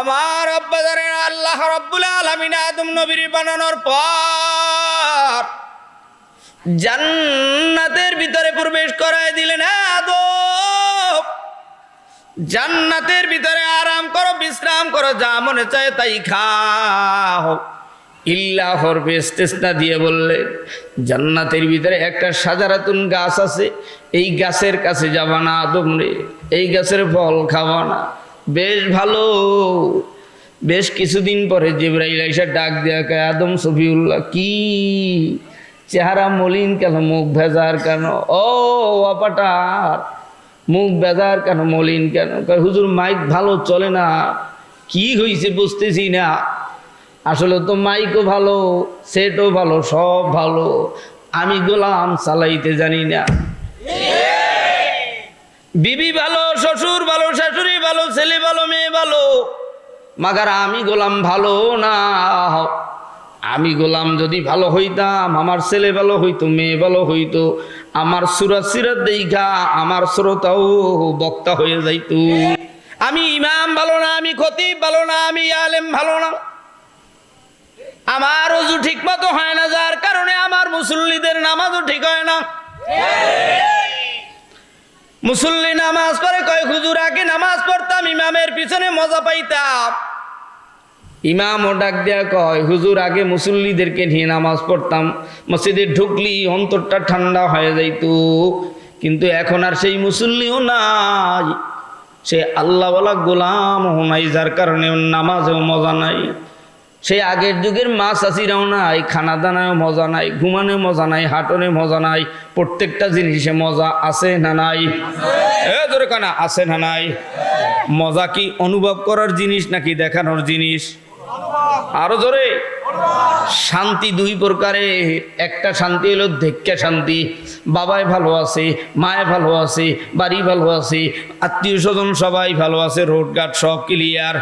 আমার আব্বা জানেন আল্লাহ রাব্বুল আলামিন আদম নবীর বানানোর পর জান্নাতের ভিতরে প্রবেশ করায় দিলেন। আদম, জান্নাতের ভিতরে আরাম করো, বিশ্রাম করো, যা মনে চায় তাই খাও। ইল্লাহর ইস্তিসনা দিয়ে বললেন, জান্নাতের ভিতরে একটা সাজারাতুন গাছ আছে, এই গাছের কাছে যাবা না আদম রে, এই গাছের ফল খাবা না। বেশ ভালো। বেশ কিছুদিন পরে জিবরাইল এসে ডাক দেয়া কয়, আদম সফিউল্লাহ, কি চেহারা মলিন কেন, মুখ ভেজার কেন? ও অপাটার, মুখ ভেজার কেন, মলিন কেন? কয় হুজুর মাইক ভালো চলে না। কি হয়েছে বুঝতেছি না। আসলে তো মাইকও ভালো, সেটও ভালো, সব ভালো, আমি গোলাম চালাইতে জানি না। বিবি ভালো, শ্বশুর ভালো, শাশুড়ি ভালো, ছেলে ভালো, মেয়ে ভালো, মাগার আমি গোলাম ভালো না। আমি গোলাম যদি ভালো হইতাম, আমার ছেলে ভালো হইতো, মেয়ে ভালো হইতো, আমার সুরাত সিরাত দেখা আমার শ্রোতাও বক্তা হয়ে যাইতো। আমি ইমাম ভালো না, আমি খতিব ভালো না, আমি আলেম ভালো না, আমার ওযু ঠিক মতো হয় না, যার কারণে আমার মুসল্লিদের নামাজও ঠিক হয় না। মুসল্লি নামাজ পড়ে, কয় হুজুর আগে নামাজ পড়তাম, ইমামের পিছনে মজা পাইতাম। ইমামও ডাক দেয়া কয়, হুজুর আগে মুসল্লিদেরকে নিয়ে নামাজ পড়তাম, মসজিদে ঢুকলি অন্তরটা ঠান্ডা হয়ে যাইত, কিন্তু এখন আর সেই মুসল্লিও নাই, সে আল্লাহওয়ালা গোলামও নাই, যার কারণে নামাজেও মজা নাই। সেই আগের যুগের মাছ আসিরাও নাই, খানা দানায়ও মজা নাই, ঘুমানো মজা নাই, হাঁটনে মজা নাই, প্রত্যেকটা জিনিসে মজা আছে না নাই? জোরে কানা আছে না নাই? মজা কি অনুভব করার জিনিস নাকি দেখানোর জিনিস? আরো জোরে। শান্তি দুই প্রকারে, একটা শান্তি হলো ধিক্কা শান্তি, বাবাই ভালো আছে, মায়ে ভালো আছে, বাড়ি ভালো আছে, আত্মীয় স্বজন সবাই ভালো আছে, রোডঘাট সব ক্লিয়ার,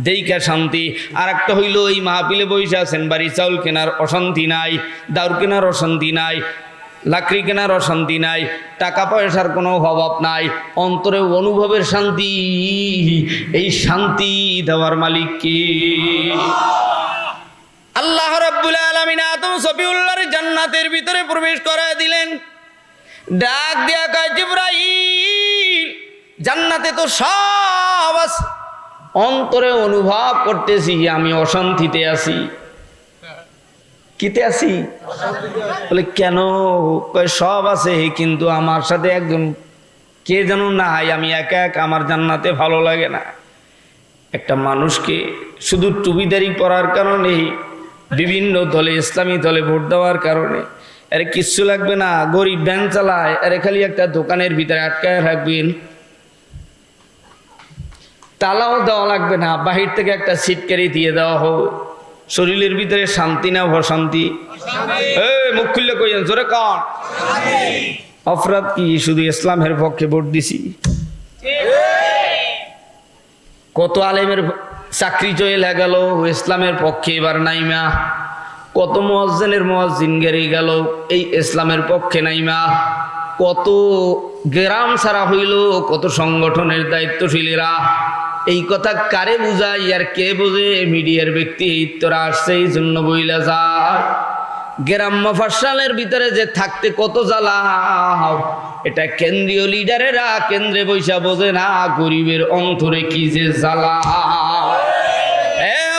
দেইকা শান্তি। আর একটা হইল এই মাহফিলে বসে আছেন, বাড়ি চাউল কেনার অশান্তি নাই, দাউর কেনার অশান্তি নাই, লাকড়ি কেনার অশান্তি নাই, টাকা পয়সার কোনো অভাব নাই, অন্তরে অনুভবের শান্তি। এই শান্তি দেওয়ার মালিক কে? আল্লাহ রাব্বুল আলামিন আদম সফিউল্লাহর জান্নাতের ভিতরে প্রবেশ করায় দিলেন। ডাক দিয়া কয়, জিবরাইল, জান্নাতে তো সব আছে, অন্তরে অনুভব করতেছি আমি অশান্তিতে আছি। কিতে আছি? বলে কেন? কয় সব আছে, কিন্তু আমার সাথে একজন কে যেন নাই, আমি একা একা, আমার জান্নাতে ভালো লাগে না। একটা মানুষকে শুধু টুপিদারি পরার কারণে, বিভিন্ন দলে, ইসলামী দলে ভোট দেওয়ার কারণে, আরে কিচ্ছু লাগবে না, গরিব ভ্যান চালায়, আরে খালি একটা দোকানের ভিতরে আটকায় রাখবেন, তালাও দেওয়া লাগবে না, বাহির থেকে একটা সিটকারি দিয়ে দেওয়া হবে, শরীরের ভিতরে শান্তি না অশান্তি? মুখ খুললে কইেন, জোরে কন। অপরাধ কি? শুধু ইসলামের পক্ষে ভোট দিছি। কত আলেমের চাকরি চলে গেল ইসলামের পক্ষে, এবার নাইমা। কত মুয়াজ্জিনের মুয়াজ্জিন গেড়ে গেল এই ইসলামের পক্ষে নাইমা। কত গ্রাম ছাড়া হইল, কত সংগঠনের দায়িত্বশীলেরা। এই কথা কারে বুঝাই আর কে বোঝে? মিডিয়ার ব্যক্তিত্বরা আসছে, এই জন্য বইলা যায়। গ্রাম মফস্বলের ভিতরে যে থাকতে কত জ্বালা, এটা কেন্দ্রীয় লিডারেরা কেন্দ্রে বৈশা বোঝে না, গরিবের অন্তরে কি যে জ্বালা।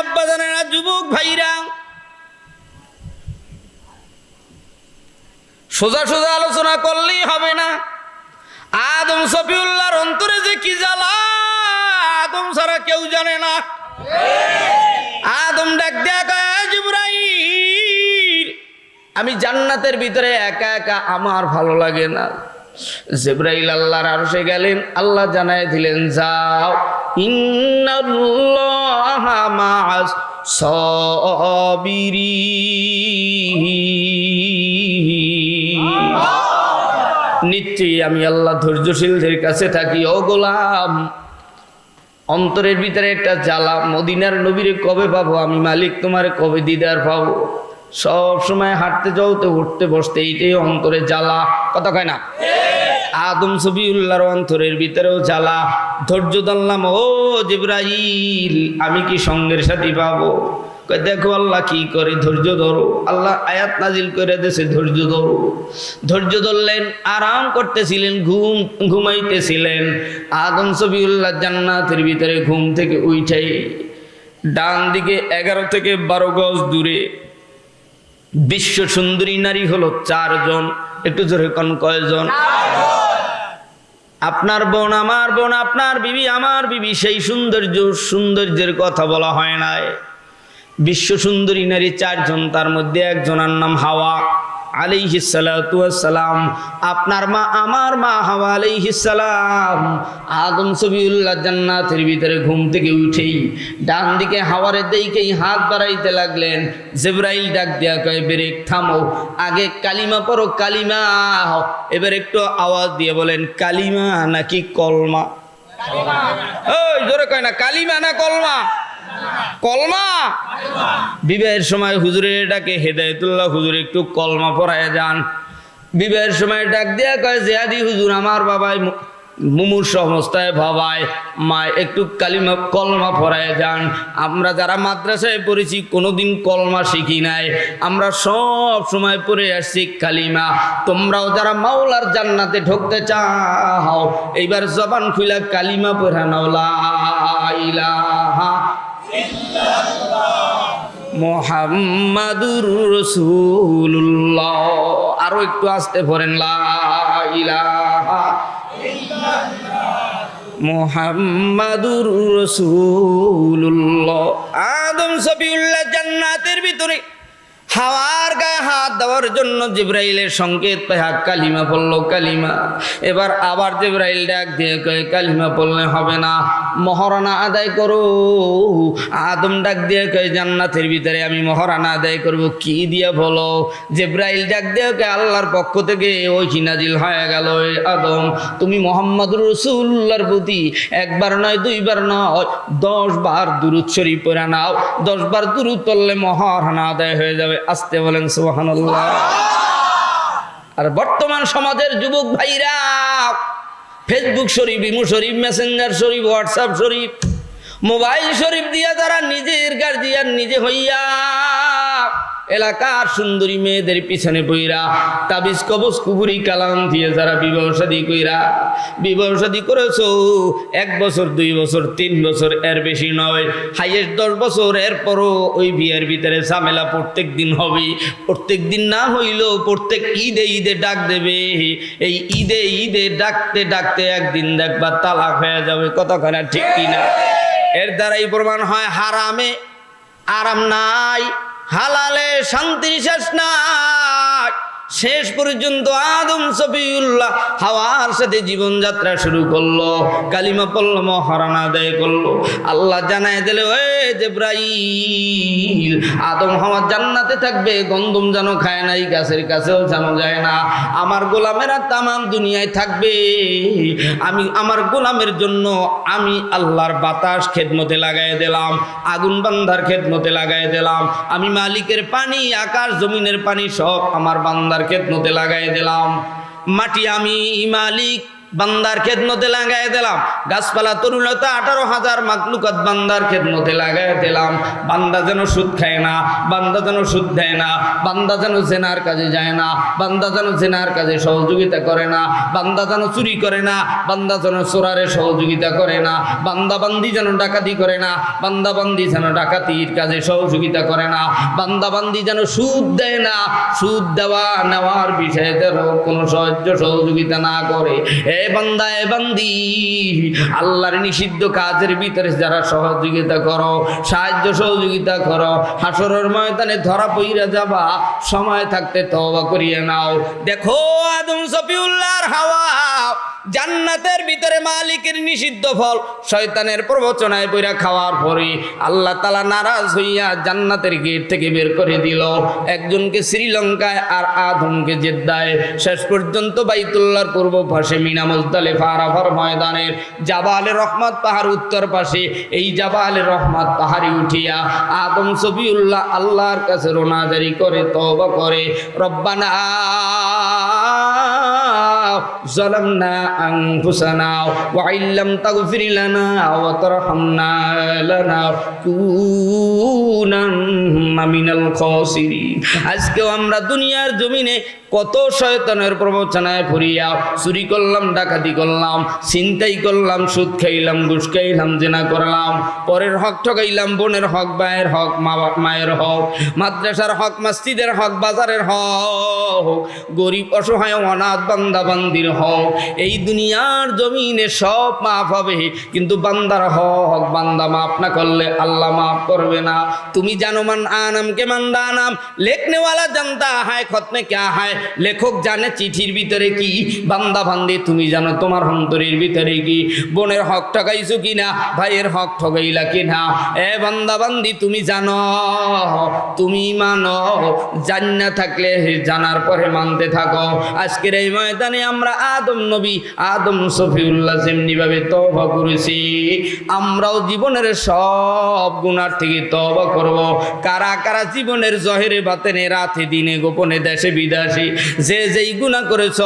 আব্বা জানেন না, যুবক ভাইরা, সোজা সোজা আলোচনা করলেই হবে না। আদম সফিউল্লাহর অন্তরে যে কি জ্বালা, আদম ছাড়া কেউ জানে না। আদম ডাক দেয়া কয়, জিবরাইল, আমি জান্নাতের ভিতরে একা একা, আমার ভালো লাগে না। জিবরাইল আল্লাহর আরশে গেলেন, আল্লাহ জানায় দিলেন, যাও, ইন্নাল্লাহা মা'আস সাবিরিন, নিশ্চয়ই আমি আল্লাহ ধৈর্যশীলদের কাছে থাকি। ও গোলাম, অন্তরের ভিতরে একটা জ্বালা, মদিনার নবীরে কবে পাবো আমি মালিক, তোমার কবে দিদার পাবো? সব সময় হাঁটতে যাও তো, উঠতে বসতে, এইটাই অন্তরে জ্বালা। কথা কয় না? আদম সফিউল্লাহর অন্তরের ভিতরেও জ্বালা। ধৈর্য ধরলাম, ও জিবরাইল আমি কি সঙ্গের সাথী পাবো? দেখো আল্লাহ কি করে, ধৈর্য ধরো। আল্লাহ আয়াত নাজিল করে দিয়েছে ধৈর্য ধরো। ধৈর্য ধরলেন, আরাম করতেছিলেন, ঘুমাইতেছিলেন। আদম সফিউল্লাহ জান্নাতের ভিতরে ঘুম থেকে উঠে ডান দিকে 11 থেকে 12 গজ দূরে বিশ্ব সুন্দরী নারী হলো 4 জন। একটু জোরে কোন কয়জন? আপনার বোন, আমার বোন, আপনার বিবি, আমার বিবি, সেই সৌন্দর্যের কথা বলা হয় নাই। বিশ্ব সুন্দরী নারী 4 জন, তার মধ্যে একজনের নাম হাওয়া আলাইহিস সালাতু ওয়াস সালাম। আপনার মা, আমার মা হাওয়া আলাইহিস সালাম। আদম সফিউল্লাহ জান্নাতের ভিতরে ঘুম থেকে উঠেই ডান দিকে হাওয়ারে দেখেই হাত বাড়াইতে লাগলেন। জিবরাইল ডাক দিয়া কয়, ব্রেক, থামো, আগে কালিমা পড়ো, কালিমা। এবার একটু আওয়াজ দিয়ে বলেন, কালিমা নাকি কলমা? ওই জোরে কয় না, কালিমা না কলমা? কলমা। বিবাহের সময় হুজুরের ডাকে হেদায়েতুল্লাহ হুজুর একটু কলমা পড়ায় যান। বিবাহের সময় ডাক দিয়া কয়, জিয়াদি হুজুর আমার বাবাই মুমূর্ষু অবস্থায় বাবাই মা একটু কালিমা কলমা পড়ায় যান। আমরা যারা মাদ্রাসায় পড়েছি কোনোদিন কলমা শিখি নাই, আমরা সব সময় পড়ে আসছি কালিমা। তোমরাও যারা মাওলার জান্নাতে ঢুকতে চাও এইবার জবান খুলা কালিমা পড়া নাও, লা ইলাহা মুহাম্মাদুর রাসূলুল্লাহ। আরো একটু আস্তে পড়েন, লা ইলাহা মুহাম্মাদুর রাসূলুল্লাহ। আদম সফিউল্লাহ জান্নাতের ভিতরে হাওয়ার গায়ে হাত দেওয়ার জন্য জিবরাইলের সংকেত পায়, কালিমা পড়লো, কালিমা। এবার আবার জিবরাইল ডাক দিয়ে কয়, কালিমা পড়লে হবে না, মহরানা আদায় করো। আদম ডাক দিয়ে কয়, জান্নাতের ভিতরে আমি মহরানা আদায় করব, কি দিয়ে বলো? জিবরাইল ডাক দিয়ে কয়, আল্লাহর পক্ষ থেকে ওই নাজিল হয়ে গেল, আদম তুমি মুহাম্মদুর রাসূলুল্লাহর প্রতি 1 বার নয় 2 বার নয় 10 বার দুরূদ শরীফ পড়া নাও। 10 বার দুরূদ পড়লে মহরানা আদায় হয়ে যাবে। আসতে বলেন সুবহানাল্লাহ। আর বর্তমান সমাজের যুবক ভাইরা ফেসবুক শরীফ, ইমো শরীফ, মেসেঞ্জার শরীফ, হোয়াটসঅ্যাপ শরীফ, মোবাইল শরীফ দিয়া যারা নিজের গার্জিয়ান নিজে হইয়া এলাকার সুন্দরী মেয়েদের পিছনে বইরা তাবিজ কবজ কুবুরি কালাম দিয়ে যারা বিবাহ শাদী করেছো 1 বছর 2 বছর 3 বছর এর বেশি নয়, হাইয়েস্ট 10 বছর, এরপরও ওই বিয়ের ভিতরে ঝামেলা প্রত্যেক দিন হবে। প্রত্যেক দিন না হইলেও প্রত্যেক ঈদে ডাক দেবে। এই ঈদে ডাকতে ডাকতে একদিন দেখবা তালাক হয়ে যাবে। কতক্ষণ ঠিক কিনা? এর দ্বারাই প্রমাণ হয় হারামে আরাম নাই, হালালে শান্তির শেষ নাই। শেষ পর্যন্ত আদম সফিউল্লাহ হাওয়ার সাথে জীবনযাত্রা শুরু করলো, কালিমা পড়ল, মহরানা আদায় করলো। আল্লাহ জানায় দিলে, ওই জিবরাইল আদম হাওয়া জান্নাতে থাকবে, গন্ধম যেন খায় নাই, গাছের কাছেও যেন যায় না। আমার গোলামেরা তামাম দুনিয়ায় থাকবে। আমি আমার গোলামের জন্য আমি আল্লাহর বাতাস খেদমতে লাগাই দিলাম, আগুন বান্দার খেদমতে লাগাই দিলাম। আমি মালিকের পানি, আকাশ জমিনের পানি সব আমার বান্দার খেদমতে লাগাই দিলাম। মাটি আমি মালিক, বান্দার খেদমতে লাগাই দিলাম। গাছপালা তরুলতা 18,000 মাখলুকাত বান্দার খেদমতে লাগাই দিলাম। বান্দা যেন সুদ খায় না, বান্দা যেন সুদ দেয় না, বান্দা যেন জেনার কাজে যায় না, বান্দা যেন জেনার কাজে সহযোগিতা করে না, বান্দা যেন চুরি করে না, বান্দা যেন চোরারে সহযোগিতা করে না, বান্দা বান্দি যেন ডাকাতি করে না, বান্দা বান্দি যেন ডাকাতির কাজে সহযোগিতা করে না, বান্দা বান্দি যেন সুদ দেয় না, সুদ দেওয়া নেওয়ার বিষয়ে কোনো সহযোগিতা না করে। বান্দা এ বান্দি আল্লাহর নিষিদ্ধ কাজের ভিতরে যারা সহযোগিতা করো, সাহায্য সহযোগিতা করো, হাসরের ময়দানে ধরা পইরা যাবা। সময় থাকতে তওবা করিয়ে নাও। দেখো আদম সফিউল্লাহর হাওয়া জান্নাতের ভিতরে মালিকের নিষিদ্ধ ফল শয়তানের প্রবচনায় পইরা খাওয়ার পরে আল্লাহ তাআলা নারাজ হইয়া জান্নাতের গেট থেকে বের করে দিল। একজনকে শ্রীলঙ্কায় আর আদমকে জেদ্দায়। শেষ পর্যন্ত বাইতুল্লাহর পূর্ব পাশে মিনা মুজদালিফা আরাফার ময়দানের জাবালে রহমত পাহাড় উত্তর পাশে এই জাবালে রহমত পাহাড়ে উঠিয়া আদম সফিউল্লাহ আল্লাহর কাছে রোনাজারি করে তওবা করে, রব্বানা যালামনা আনফুসানা ওয়া ইল্লাম তাগফির লানা ওয়া তারহামনা লানাকুনান্না মিনাল খাসিরিন। আজকেও আমরা দুনিয়ার জমিনে কত শয়তানের প্রবচনায় পড়িয়া চুরি করলাম, ডাকাতি করলাম, ছিনতাই করলাম, সুদ খাইলাম, ঘুষ খাইলাম, জেনা করলাম, পরের হক ঠকাইলাম, বোনের হক, ভাইয়ের হক, মায়ের হক, মাদ্রাসার হক, মসজিদের হক, বাজারের হক, গরিব অসহায় অনাথ বান্দা বান্দির হক। এই দুনিয়ার জমিনে সব মাফ হবে, কিন্তু বান্দার হক বান্দা মাফ না করলে আল্লাহ মাফ করবে না। তুমি জানো মান আনাম কে মান্দা নাম, লেখনেওয়ালা জানতা হায় খতমে ক্যা হায়, লেখক জানে চিঠির ভিতরে কি, বান্দা বান্দি তুমি জানো তোমার অন্তরের ভিতরে কি। বোনের হক ঠকাইছো কিনা, ভাইয়ের হক ঠকাইলা কিনা, এ বান্দা বান্দি তুমি জানো, তুমি মানো, জান্না থাকলে জানার পরে মানতে থাকো। আজকের এই ময়দানে আমরা আদম নবী, আদম শফিউল্লাহ যেমনি ভাবে তওবা করেছি, আমরাও জীবনের সব গুনার থেকে তওবা করব। কারা কারা জীবনের জহেরে বাতেনে, রাতে দিনে, গোপনে, দেশে বিদেশে যে যেই গুনাহ করেছ,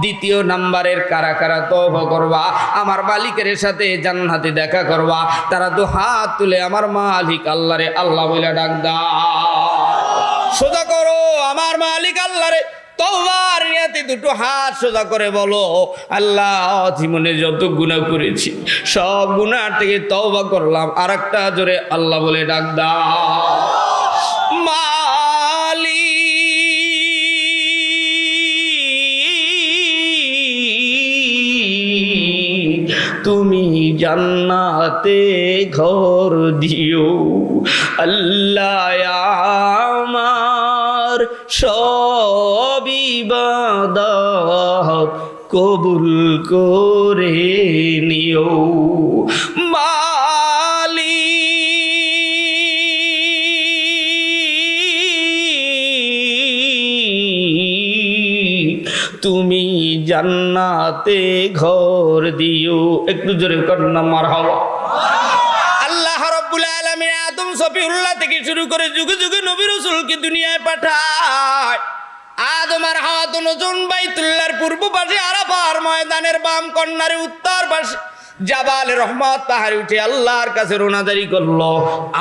দ্বিতীয় নাম্বারের কারা কারা তওবা করবা, আমার মালিকের সাথে জান্নাতে দেখা করবা, তারা তো হাত তুলে আমার মালিক আল্লাহরে আল্লাহ বলে ডাক দাও। সোজা করো আমার মালিক আল্লাহরে, তওবার নিয়তে দুটো হাত সোজা করে বলো, আল্লাহ জীবনে যত গুনাহ করেছি সব গুনাহ থেকে তওবা করলাম। আরেকটা জোরে আল্লাহ বলে ডাক দাও। তুমি জান্নাতে ঘর দিও, আল্লাহ আমার সব ইবাদত কবুল করে নিও। তুমি জান্নাতে ঘর দিও। একটু জোরে কন্যা মারহাবা। আল্লাহ রাব্বুল আলামিন আদম শফিউল্লাহ থেকে শুরু করে যুগে যুগে নবী রাসূলকে দুনিয়ায় পাঠায়। আদম আর হাওয়া দুজন বাইতুল্লাহর পূর্ব পাশে, আরাফার ময়দানের বাম কর্নারে উত্তর পাশে জাবাল রহমত পাহাড়ে উঠে আল্লাহর কাছে রোনাজারি করলো।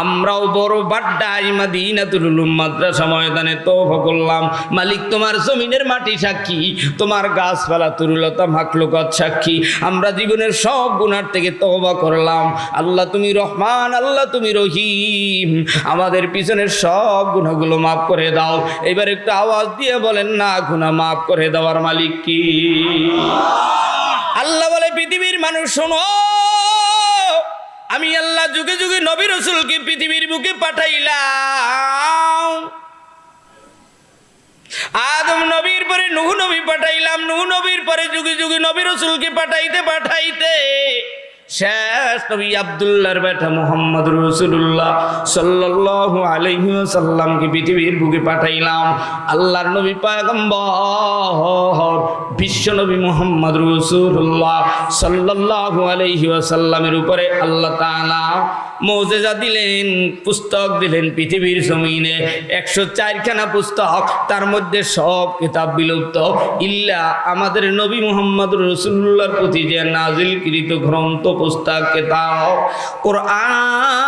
আমরাও বড় বাড্ডাই মাদিনাতুল উলুম মাদ্রাসা ময়দানে তওবা করলাম। মালিক তোমার জমিনের মাটি সাক্ষী, তোমার গাছপালা তরুলতা মাখলুকাত সাক্ষী, আমরা জীবনের সব গুনাহ থেকে তওবা করলাম। আল্লাহ তুমি রহমান, আল্লাহ তুমি রহিম, আমাদের পিছনের সব গুনাহগুলো মাফ করে দাও। এবার একটু আওয়াজ দিয়ে বলেন না, গুনাহ মাফ করে দেওয়ার মালিক কি? আল্লাহ বলে পৃথিবীর মানুষ শোনো, আমি আল্লাহ যুগে যুগে নবী রাসূলকে পৃথিবীর বুকে পাঠাইলাম। আদম নবীর পরে নূহ নবী পাঠাইলাম, নূহ নবীর পরে যুগে যুগে নবী রাসূলকে পাঠাইতে পাঠাইতে শেষ নবী আব্দুল্লাহর বেটা মুহাম্মদ রাসূলুল্লাহ সাল্লাল্লাহু আলাইহি ওয়াসাল্লামকে পৃথিবীর বুকে পাঠাইলাম। আল্লাহর নবী পয়গম্বর বিশ্ব নবী মুহাম্মদ রাসূলুল্লাহ সাল্লাল্লাহু আলাইহি ওয়াসাল্লামের উপরে আল্লাহ তাআলা মুজিজা দিলেন, পুস্তক দিলেন পৃথিবীর জমিনে 104 খানা পুস্তক, তার মধ্যে সব কিতাব বিলুপ্ত ইল্লা আমাদের নবী মুহাম্মদ রাসূলুল্লাহর প্রতি যে নাজিলকৃত গ্রন্থ পুস্তক কিতাব কোরআন,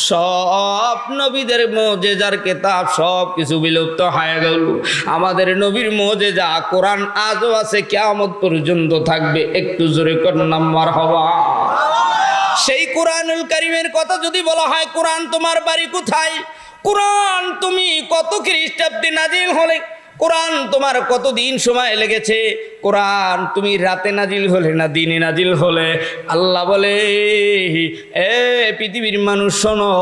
সব নবীদের মুজিজার কিতাব সব কিছু বিলুপ্ত হয়ে গেল। আমাদের নবীর মুজিজা কোরআন আজও আছে, কিয়ামত পর্যন্ত থাকবে। একটু জোরে কন্যা মারহাবা। সেই কোরআনুল কারীমের কথা যদি বলা হয়, কোরআন তোমার বাড়ি কোথায়, কোরআন তুমি কত খ্রিস্টাব্দে নাজিল হলে, কোরআন তোমার কতদিন সময় লেগেছে, কোরআন তুমি রাতে নাজিল হলে না দিনে নাজিল হলে। আল্লাহ বলে এ পৃথিবীর মানুষ শোনো,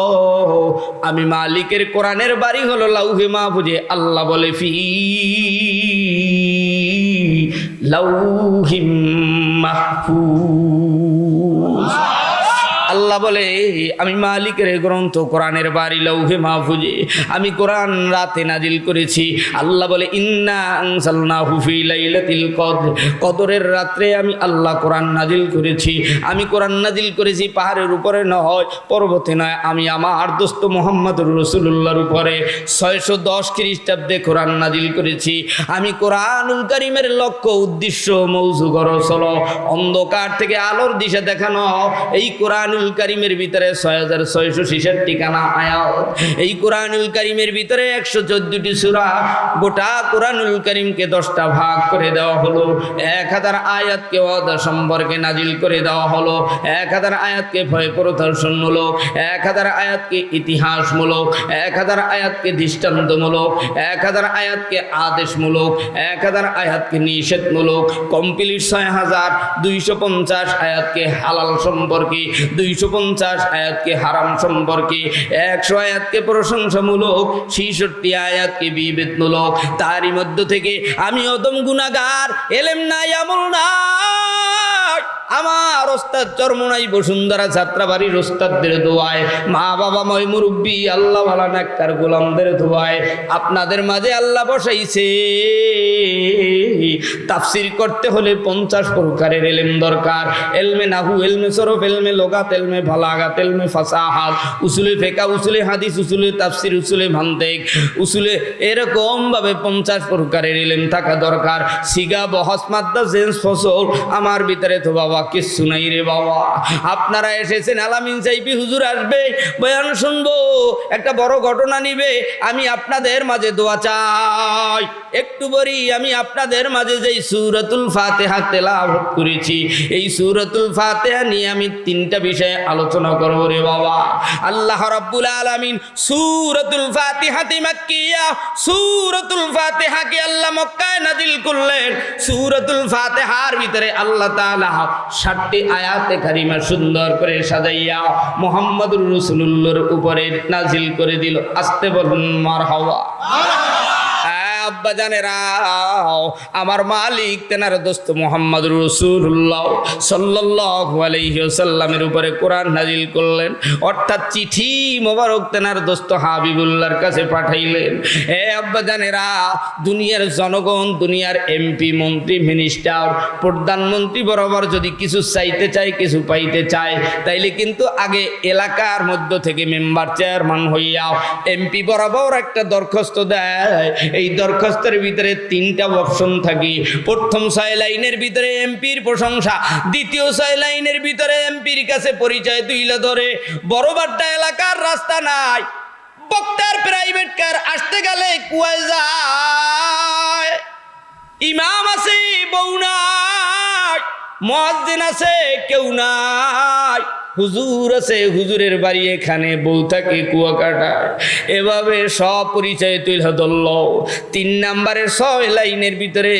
আমি মালিকের কোরআনের বাড়ি হলো লাউহে মাহফুজে। আল্লাহ বলে ফি লাউহিম মাহফুজ। আল্লাহ বলে আমি মালিকের গ্রন্থ কোরআনের বাড়ি লৌহে মাহফুজে আমি কোরআন রাতে নাজিল করেছি। আল্লাহ বলে ইন্না আনজালনাহু ফি লাইলাতিল কদর, কদরের রাত্রে আমি আল্লাহ কোরআন নাজিল করেছি। আমি কোরআন নাজিল করেছি পাহাড়ের উপরে নয়, পর্বতে নয়, আমি আমার দোস্ত মুহাম্মদুর রাসূলুল্লাহর উপরে 610 খ্রিস্টাব্দে কোরআন নাজিল করেছি। আমি কোরআনুল কারীমের লক্ষ্য উদ্দেশ্য মৌজু গরজ হলো অন্ধকার থেকে আলোর দিশা দেখানো। এই কোরআনুল কারীমের ভিতরে 6666 কানা আয়াত, এই কোরআনুল কারীমের ভিতরে 114টি সূরা। গোটা কোরআনুল কারীমকে 10টা ভাগ করে দেওয়া হলো। 1000 আয়াতকে ওয়াদা সম্পর্কে নাজিল করে দেওয়া হলো, 1000 আয়াতকে ভয় প্রদর্শনমূলক, 1000 আয়াতকে ইতিহাসমূলক, 1000 আয়াতকে দৃষ্টান্তমূলক, 1000 আয়াতকে আদেশমূলক, 1000 আয়াতকে নিষেধমূলক, কমপ্লিট 6250 আয়াতকে হালাল সম্পর্কে, 250 আয়াতকে হারাম সম্পর্কে, 100 আয়াতকে প্রশংসামূলক, 66 আয়াতকে বিবেদমূলক। তারই মধ্য থেকে আমি অদম গুনাহগার, এলেম নাই, আমল নাই, আমার ওস্তাদ চরমনাই বসুন্ধরা যাত্রাবাড়ির ওস্তাদদের দোয়ায়, মা বাবা ময় মুরব্বী আল্লাহ ওয়ালা নেককার গোলামদের দোয়ায় আপনাদের মাঝে আল্লাহ বসাইছে। তাফসীর করতে হলে 50 প্রকারের ইলম দরকার। ইলমে নাহু, ইলমে সরফ, ইলমে লগাত, ইলমে বালাগাত, ইলমে ফাসাহাত, উসুলে ফিকহ, উসুলে হাদিস, উসুলে তাফসীর, উসুলে মানতিক, উসুলে এরকম ভাবে 50 প্রকারের ইলম থাকা দরকার। সিগা বহস মাদ্দা জেন্স ফসল আমার ভিতরে তো বাবা কিছু নাই রে বাবা। আপনারা এসেছেন, আলামিন সাইফি হুজুর আসবে, বয়ান শুনবো, একটা বড় ঘটনা নিবে, আমি আপনাদের মাঝে দোয়া চাই। একটু বলি, আমি আপনাদের মাঝে যেই সূরাতুল ফাতিহা তেলাওয়াত করেছি, এই সূরাতুল ফাতিহা নিয়ে আমি 3টা বিষয়ে আলোচনা করব রে বাবা। আল্লাহ রাব্বুল আলামিন সূরাতুল ফাতিহাতি মাক্কিয়া, সূরাতুল ফাতিহাকে আল্লাহ মক্কায় নাজিল করলেন। সূরাতুল ফাতিহার ভিতরে আল্লাহ তাআলা 60টি আয়াতে কারিমা সুন্দর করে সাজাইয়া মুহাম্মদুর রাসূলুল্লাহর উপরে নাজিল করে দিল। আস্তে বলুন মারহাবা। আব্বা জানেরা, আমার মালিক তেনার দোস্ত মুহাম্মদুর রাসূলুল্লাহ সাল্লাল্লাহু আলাইহি ওয়াসাল্লামের উপরে কোরআন নাজিল করলেন, অর্থাৎ চিঠি মোবারক তেনার দোস্ত হাবিবুল্লাহর কাছে পাঠাইলেন। হে আব্বা জানেরা, দুনিয়ার জনগণ, দুনিয়ার এমপি, মন্ত্রী, মিনিস্টার, প্রধানমন্ত্রী বরাবর যদি কিছু চাইতে চায়, কিছু পাইতে চায়, তাইলে কিন্তু আগে এলাকার মধ্য থেকে মেম্বার, চেয়ারম্যান হইয়া এমপি বরাবর একটা দরখাস্ত দেয়। এই দরখাস্তের ভিতরে 3টা অপশন থাকে। প্রথম 6 লাইনের ভিতরে এমপির প্রশংসা, দ্বিতীয় 6 লাইনের ভিতরে এমপির কাছে পরিচয় তুলে ধরে। বড়বাড্ডা এলাকার রাস্তা নাই, বক্তার প্রাইভেট কার আসতে গেলে কুয়ায় যায়, ইমাম আছে বউ নাই, মুয়াজ্জিন আছে কেউ নাই, হুজুর আছে, হুজুরের বাড়ি এখানে, বউ থাকে কুয়াকাটায়। এভাবে সব পরিচয় তুলে ধরল। 3 নাম্বারের 6 লাইনের ভিতরে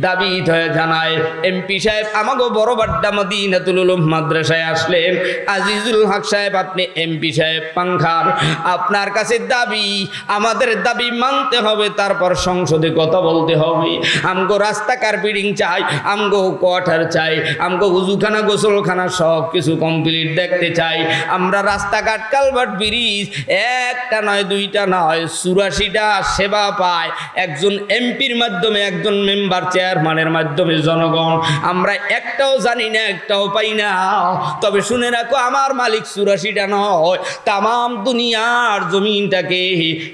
দাবি হয়ে জানায়, এমপি সাহেব আমাকে বড়বাড্ডা মদিনাতুল উলুম মাদ্রাসায় আসলেন, আজিজুল হক সাহেব আপনি এমপি সাহেব পাংখার, আপনার কাছে দাবি, আমাদের দাবি মানতে হবে, তারপর সংসদে কথা বলতে হবে। আমগো রাস্তা কার্পেটিং চাই, আমগো কোয়ার্টার চাই, আমগো উজুখানা গোসলখানা সব কিছু কমপ্লিট দেখতে চাই। আমরা রাস্তাঘাট, কালভার্ট, ব্রিজ একটা নয়, 2টা নয়, 84টা সেবা পায় একজন এমপির মাধ্যমে, একজন মেম্বার, চেয়ারম্যানের মাধ্যমে জনগণ। আমরা একটাও জানি না, একটাও পাই না। তবে শুনে রাখো, আমার মালিক 84টা নয়, তামাম দুনিয়ার জমিনটাকে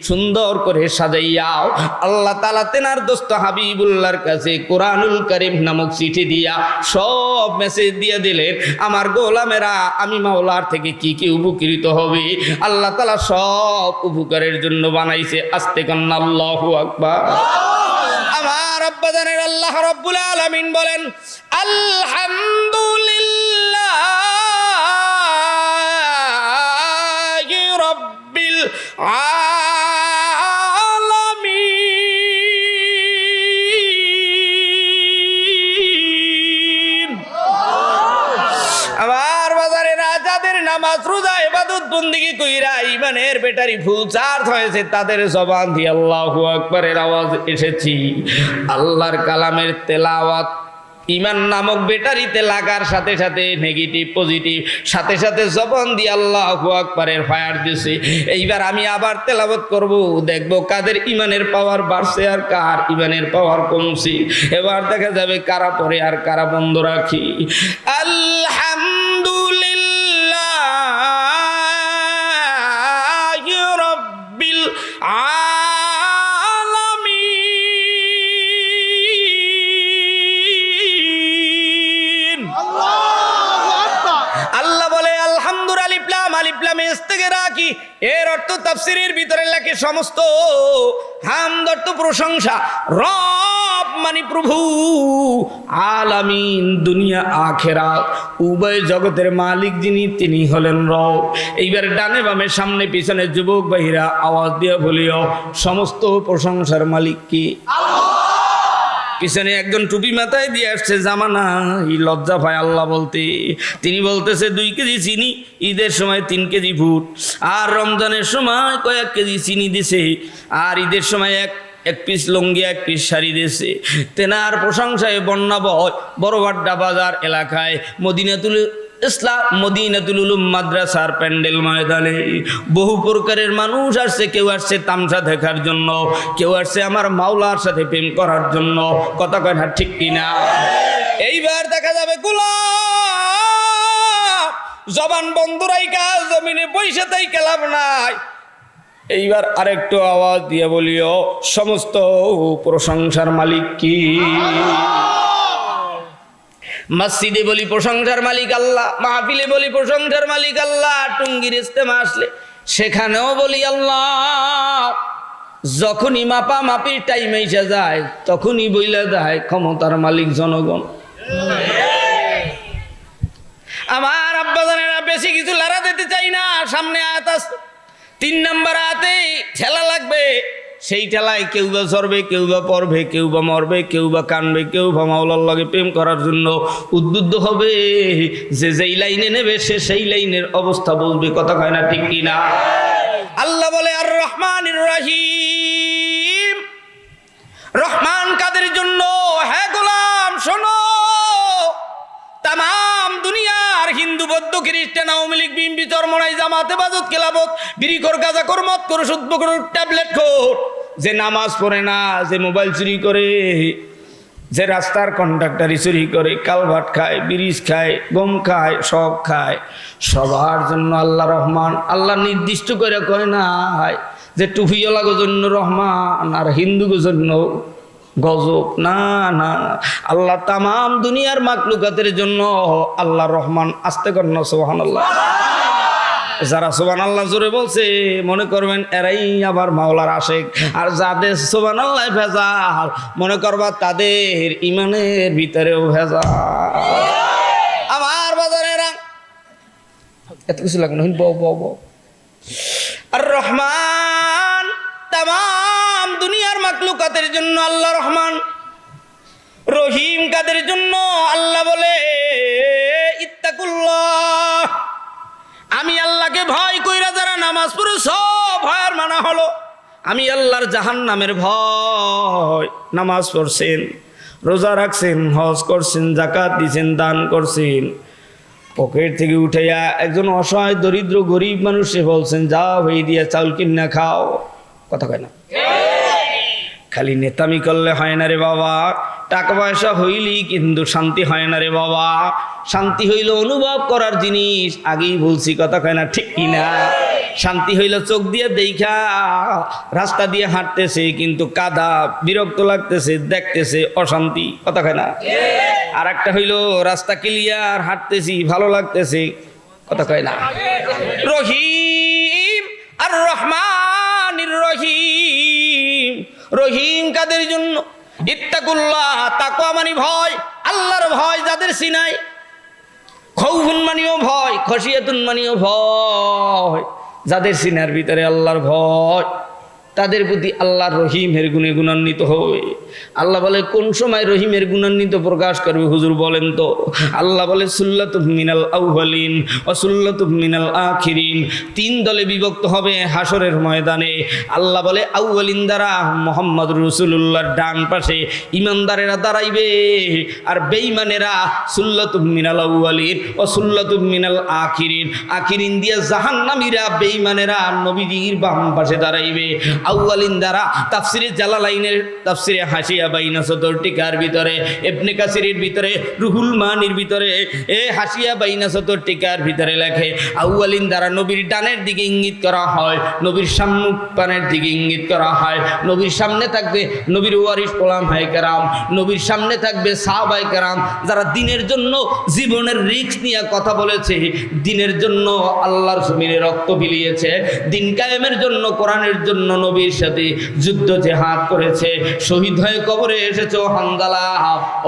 সুন্দর করে সাজাইয়াও আল্লাহ তাআলা তেনার দোস্ত হাবিবুল্লাহর কাছে কোরআনুল কারীম নামক চিঠি দিয়া সব মেসেজ দিয়ে দিলেন, আমার গোলামেরা আমি মাওলার থেকে কি কি উপকৃত হবে আল্লাহ তাআলা সব উপকারের জন্য বানাইছে। আস্তে কান্না আল্লাহু আকবার। আমার আব্বা জানের আল্লাহ রাব্বুল আলামিন বলেন, আলহামদুলিল্লাহি রাব্বিল নামাজ, রোজা, ইবাদত, বন্দেগী কইরা ঈমানের ব্যাটারি ফুল চার্জ হয়েছে, তাদের জবান দিয়ে আল্লাহু আকবারের আওয়াজ এসেছি। আল্লাহর কালামের তেলাওয়াত ইমান নামক ব্যাটারিতে লাগার সাথে সাথে নেগেটিভ পজিটিভ সাথে সাথে জবান দিয়ে আল্লাহু আকবারের ফায়ার দিছে। এইবার আমি আবার তেলাওয়াত করব, দেখব কাদের ইমানের পাওয়ার বাড়ছে আর কার ইমানের পাওয়ার কমছে। এবার দেখা যাবে কারা পড়ে আর কারা বন্ধ রাখি। আলহামদুলিল্লাহি রাব্বিল এর অর্থ তাফসীরের ভিতরে লেখে সমস্ত হামদ অর্থ প্রশংসা, রব মানে প্রভু, আলামিন দুনিয়া আখিরাত উভয় জগতের মালিক যিনি তিনি হলেন রব। এইবার ডানে বামে সামনে পিছনে যুবক ভাইরা আওয়াজ দিয়ে বলিও সমস্ত প্রশংসার মালিক কি? পিছনে একজন টুপি মাথায় দিয়ে আসছে, জামানা লজ্জা পায় আল্লাহ বলতে। তিনি বলতেছে 2 কেজি চিনি, ঈদের সময় 3 কেজি ভুট, আর রমজানের সময় কয়েক কেজি চিনি দিছে, আর ঈদের সময় এক পিস লুঙ্গি 1 পিস শাড়ি দিয়েছে। তেনার প্রশংসায় বন্যা বয় বড়বাড্ডা বাজার এলাকায় মদিনাতুল উলুম মাদ্রাসার প্যান্ডেল ময়দানে বহু প্রকারের মানুষ আসছে। কেউ আসছে তামসা দেখার জন্য, কেউ আসছে আমার মাওলার সাথে প্রেম করার জন্য। কথা কয় না ঠিক কিনা? এইবার দেখা যাবে গোলাম জবান বন্ধ রাইখা জমিনে বইসে তাই লাভ নাই। এইবার আরেকটু আওয়াজ দিয়ে বলিও সমস্ত প্রশংসার মালিক কি? মসজিদে বলি প্রশংসার মালিক আল্লাহ, মাহফিলে বলি প্রশংসার মালিক আল্লাহ, টুঙ্গির ইস্তেমা আসলে সেখানেও বলি আল্লাহ। যখনই মাপামাপির টাইম এসে যায় তখনই বইলা যায় ক্ষমতার মালিক জনগণ। আমার আব্বাজানেরা বেশি কিছু লড়া দিতে চাই না, সামনে আয়াত আছে, 3 নম্বর আয়াতে ঠেলা লাগবে। সেই ঠেলায় কেউ বা চড়বে, কেউ বা পড়বে, কেউ বা মরবে, কেউ বা কানবে, কেউ বা মাওলার লগে প্রেম করার জন্য উদ্বুদ্ধ হবে। যে যেই লাইনে নেবে সে সেই লাইনের অবস্থা বুঝবে। কথা কয় না ঠিক কিনা? আল্লাহ বলে আর রহমানির রহিম, রহমান কাদের জন্য? হ্যাঁ গোলাম শোনো, তাম দুনিয়ার হিন্দু বৌদ্ধ খ্রিস্টান আওয়ামী লীগ বিএনপি চরমনাই জামাতে বাজত খেলাবত বিড়িখোর গাঁজাখোর মদখোর সুদখোর ট্যাবলেট খোর, যে নামাজ পড়ে না, যে মোবাইল চুরি করে, যে রাস্তার কন্ডাক্টারি চুরি করে, কালভার্ট খায়, ব্রিজ খায়, গম খায়, সব খায়, সবার জন্য আল্লাহ রহমান। আল্লাহ নির্দিষ্ট করে কয় না যে টুফিওয়ালাগো জন্য রহমান আর হিন্দুগো জন্য গজব, না না, আল্লাহ তামাম দুনিয়ার মাকলুকাতের জন্য আল্লাহ রহমান। আস্তে করেন না সুবহানাল্লাহ। যারা সুবহানাল্লাহ জোরে বলছে মনে করবেন এরাই আবার মাওলার আশেক, আর যাদের সুবহানাল্লাহ ভেজাল মনে করবা তাদের ইমানের ভিতরেও ভেজাল। আমার বাজারেরা এত কিছু লাগে না, আর রহমান তামাম দুনিয়ার মাকলুকাতের জন্য আল্লাহ রহমান। রহিম কাদের জন্য? আল্লাহ বলে ইত্তাকুল্লাহ, আমি আল্লাহকে ভয় কইরা যারা নামাজ পড়ে সব ভয়ের মানা হলো আমি আল্লাহর জাহান্নামের ভয়। নামাজ পড়ছেন, রোজা রাখছেন, হজ করছেন, যাকাত দিছেন, দান করছেন, পকেট থেকে উঠাইয়া একজন অসহায় দরিদ্র গরিব মানুষে বলছেন যাও এই দিয়ে চাউল কিনা খাও। কথা কয় না? খালি নেতামি করলে হয় না রে বাবা, টাকা পয়সা হইলি কিন্তু শান্তি হয় না রে বাবা। শান্তি হইল অনুভব করার জিনিস, আগেই বলছি। কথা কয় না ঠিক কিনা? শান্তি হইল চোখ দিয়ে দেখা, রাস্তা দিয়ে হাঁটতেছে কিন্তু কাদা, বিরক্ত লাগতেছে, দেখতেছে অশান্তি। কথা কয় না? আর একটা হইল রাস্তা ক্লিয়ার, হাঁটতেছি ভালো লাগতেছে। কথা কয় না? রহিম আর রহমানির রহিম। রহিম কাদের জন্য? ইত্তাকুল্লাহ, তাকওয়া মানে ভয়, আল্লাহর ভয় যাদের সিনায়। খৌফুন মানিও ভয়, খশিয়াতুন মানিও ভয়, যাদের সিনার ভিতরে আল্লাহর ভয় তাদের প্রতি আল্লাহ রহিমের গুণে গুণান্বিত হবে। আল্লাহ বলে কোন সময় রহিমের গুণান্বিত প্রকাশ করবে হুজুর বলেন তো? আল্লাহ বলে সুল্লাতুম মিনাল আউয়ালিন ওয়া সুল্লাতুম মিনাল আখিরিন। 3 দলে বিভক্ত হবে হাসরের ময়দানে। আল্লাহ বলে আউয়ালিন দ্বারা মুহাম্মদ রাসূলুল্লাহর ডান পাশে ইমানদারেরা দাঁড়াইবে, আর বেঈমানেরা সুল্লাতুম মিনাল আউয়ালিন ওয়া সুল্লাতুম মিনাল আখিরিন। আখিরিন দিয়ে জাহান্নামীরা বেঈমানেরা নবীজির বাম পাশে দাঁড়াইবে। আউয়ালিন দ্বারা তাফসিরে জালালাইনের তাফসিরে হাসিয়া বাইনা সদর টিকার ভিতরে, ইবনে কাসিরের ভিতরে, রুহুল মানির ভিতরে, হাসিয়া বাইনা সদর টিকার ভিতরে লেখে আউয়ালিন দ্বারা নবীর ডানের দিকে ইঙ্গিত করা হয়, নবীর সম্মুখ পানের দিকে ইঙ্গিত করা হয়। নবীর সামনে থাকবে নবীর ওয়ারিস ওলামায়ে কেরাম, নবীর সামনে থাকবে সাহাবায়ে কেরাম, যারা দিনের জন্য জীবনের রিস্ক নিয়ে কথা বলেছে, দিনের জন্য আল্লাহর জমিনে রক্ত বিলিয়েছে, দিন কায়েমের জন্য, কোরআনের জন্য নবীর সাথে যুদ্ধ জিহাদ করেছে, শহীদ হয়ে কবরে এসেছো হামজালা,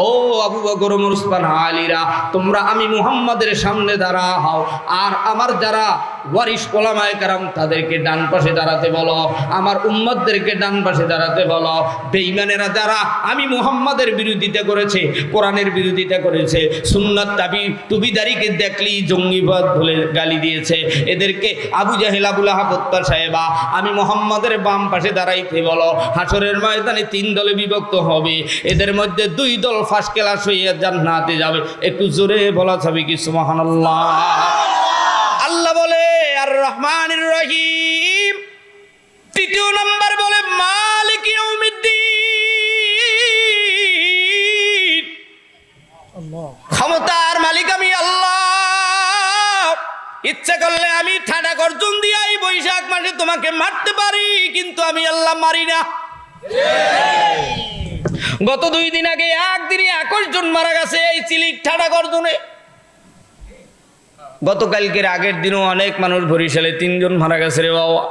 ও আবু বকর, ওমর, উসমান, আলীরা, তোমরা আমি মুহাম্মাদের সামনে দাঁড়াও, আর আমার যারা ওয়ারিস ওলামায়ে কেরাম তাদেরকে ডান পাশে দাঁড়াতে বলো, আমার উম্মতদেরকে ডান পাশে দাঁড়াতে বলো। বেঈমানেরা যারা আমি মুহাম্মাদের বিরোধিতা করেছে, কোরআনের বিরোধিতা করেছে, সুন্নাত তাবি টুবিদারিকে দেখলি জঙ্গিবাদ বলে গালি দিয়েছে, এদেরকে আবু জাহেল, আবু লাহাব, উতবা সাহেবা আমি মুহাম্মাদের বাম পাশে দাঁড়াইতে বলো। হাসরের ময়দানে 3 দলে বিভক্ত হবে, এদের মধ্যে 2 দল ফার্স্ট ক্লাস হয়ে জান্নাতে যাবে। একটু জোরে বলা যাবে কি সুবহানাল্লাহ? আল্লাহ বলে আর রহমানির রহিম। 3য় নাম্বার বলে মালিক ইয়াউমিদ্দিন। ক্ষমতার মালিক আমি আল্লাহ। ইচ্ছা করলে আমি ঠাডা গর্জন দিয়ে এই বৈশাখ মাসে তোমাকে মারতে পারি, কিন্তু আমি আল্লাহ মারি না। গত 2 দিন আগে একদিনে 21 জন মারা গেছে এই চিলিক ঠাডা গর্জনে। গতকালকের আগের দিনও অনেক মানুষ, বরিশালে 3 জন মারা গেছে রে বাবা।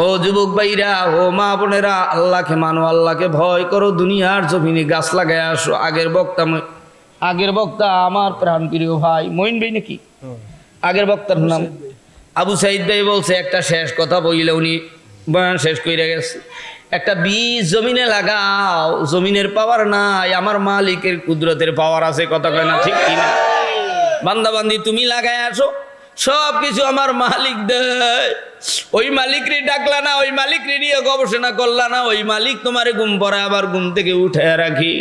ও যুবক ভাইরা, ও মা বোনেরা, আল্লাহকে মানো, আল্লাহকে ভয় করো, দুনিয়ার জমিনে গাছ লাগায় আসো। আগের বক্তা আমার প্রাণ প্রিয় ভাই মঈন ভাই নাকি, আগের বক্তার নাম আবু সাইদ ভাই বলছে, একটা শেষ কথা বইলে উনি বয়ান শেষ করে গেছে, একটা বীজ জমিনে লাগাও, জমিনের পাওয়ার নাই, আমার মালিকের কুদরতের পাওয়ার আছে। কথা কয় না ঠিক কিনা? বান্দাবান্দি তুমি লাগায় আসো, সব কিছু আমার মালিক দেয়। ওই মালিকরে ডাকলা না, ওই মালিকরে নিয়ে গবেষণা করলা না, ওই মালিক তোমারে ঘুম পড়ে আবার ঘুম থেকে উঠে রাখি।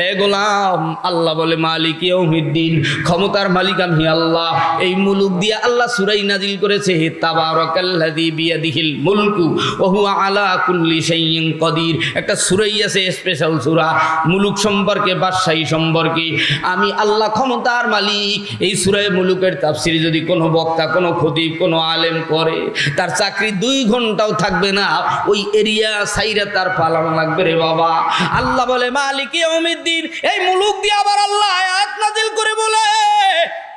এ গোলাম, আল্লাহ বলে মালিক ইয়াউমিদ্দিন, ক্ষমতার মালিক আমি আল্লাহ। এই মুলুক দিয়ে আল্লাহ সূরাই নাজিল করেছে, তাবারাকাল্লাযী বিয়াদিহিল মুলকু ওয়া হুয়া আলা কুল্লি শাইইন কাদির। একটা সূরাই আছে স্পেশাল সূরা মুলুক সম্পর্কে, বাদশাহী সম্পর্কে। আমি আল্লাহ ক্ষমতার মালিক। এই সূরায়ে মুলুকের তাফসীর যদি কোনো বক্তা, কোনো খতিব, কোনো আলেম করে, তার চাকরি 2 ঘন্টাও থাকবে না, ওই এরিয়া সাইরা তার পালানো লাগবে রে বাবা। আল্লাহ বলে মালিক ইয়াউমিদ্দিন। এই মুলুক দিয়ে আবার আল্লাহ আয়াত নাজিল করে বলে,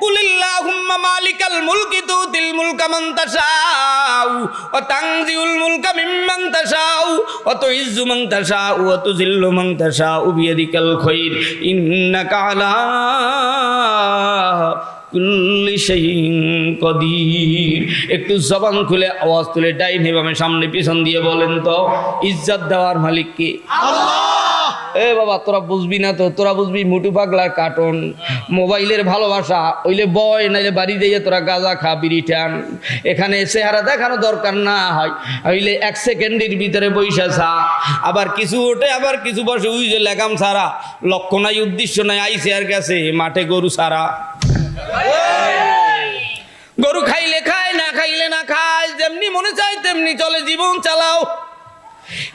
কুলিল্লাহুম্মা মালিকাল মুলকি তুতিল মুলকা মান তাশাউ ওয়া তানজিউল মুলকা মিম্মান তাশাউ ওয়া তুইজ্জু মান তাশাউ ওয়া তুযিল্লু মান তাশাউ বিয়াদিকাল খায়র ইন্নাকা আলা কুল্লি শাইইন কাদির। একটু জবান খুলে আওয়াজ তুলে ডাইনে বামে সামনে পিছন দিয়ে বলেন তো, ইজ্জত দেওয়ার মালিক কে? আল্লাহ। এ বাবা, তোরা বুঝবি না তো, তোরা বুঝবি মুটু পাগলার কার্টুন, মোবাইলের ভালোবাসা, ওইলে বয় নাইলে বাড়ি দিয়ে তোরা গাঁজা খা, বিড়ি টান। এখানে চেহারা দেখানো দরকার না হয়, ওইলে 1 সেকেন্ডের ভিতরে বৈশা ছা, আবার কিছু ওঠে আবার কিছু বসে। ওই যে লেগাম ছাড়া, লক্ষ্য নাই, উদ্দেশ্য নাই, আইসে আর গেছে মাঠে গরু ছাড়া। গরু খাইলে খায়, না খাইলে না খায়, যেমনি মনে চায় তেমনি চলে, জীবন চালাও।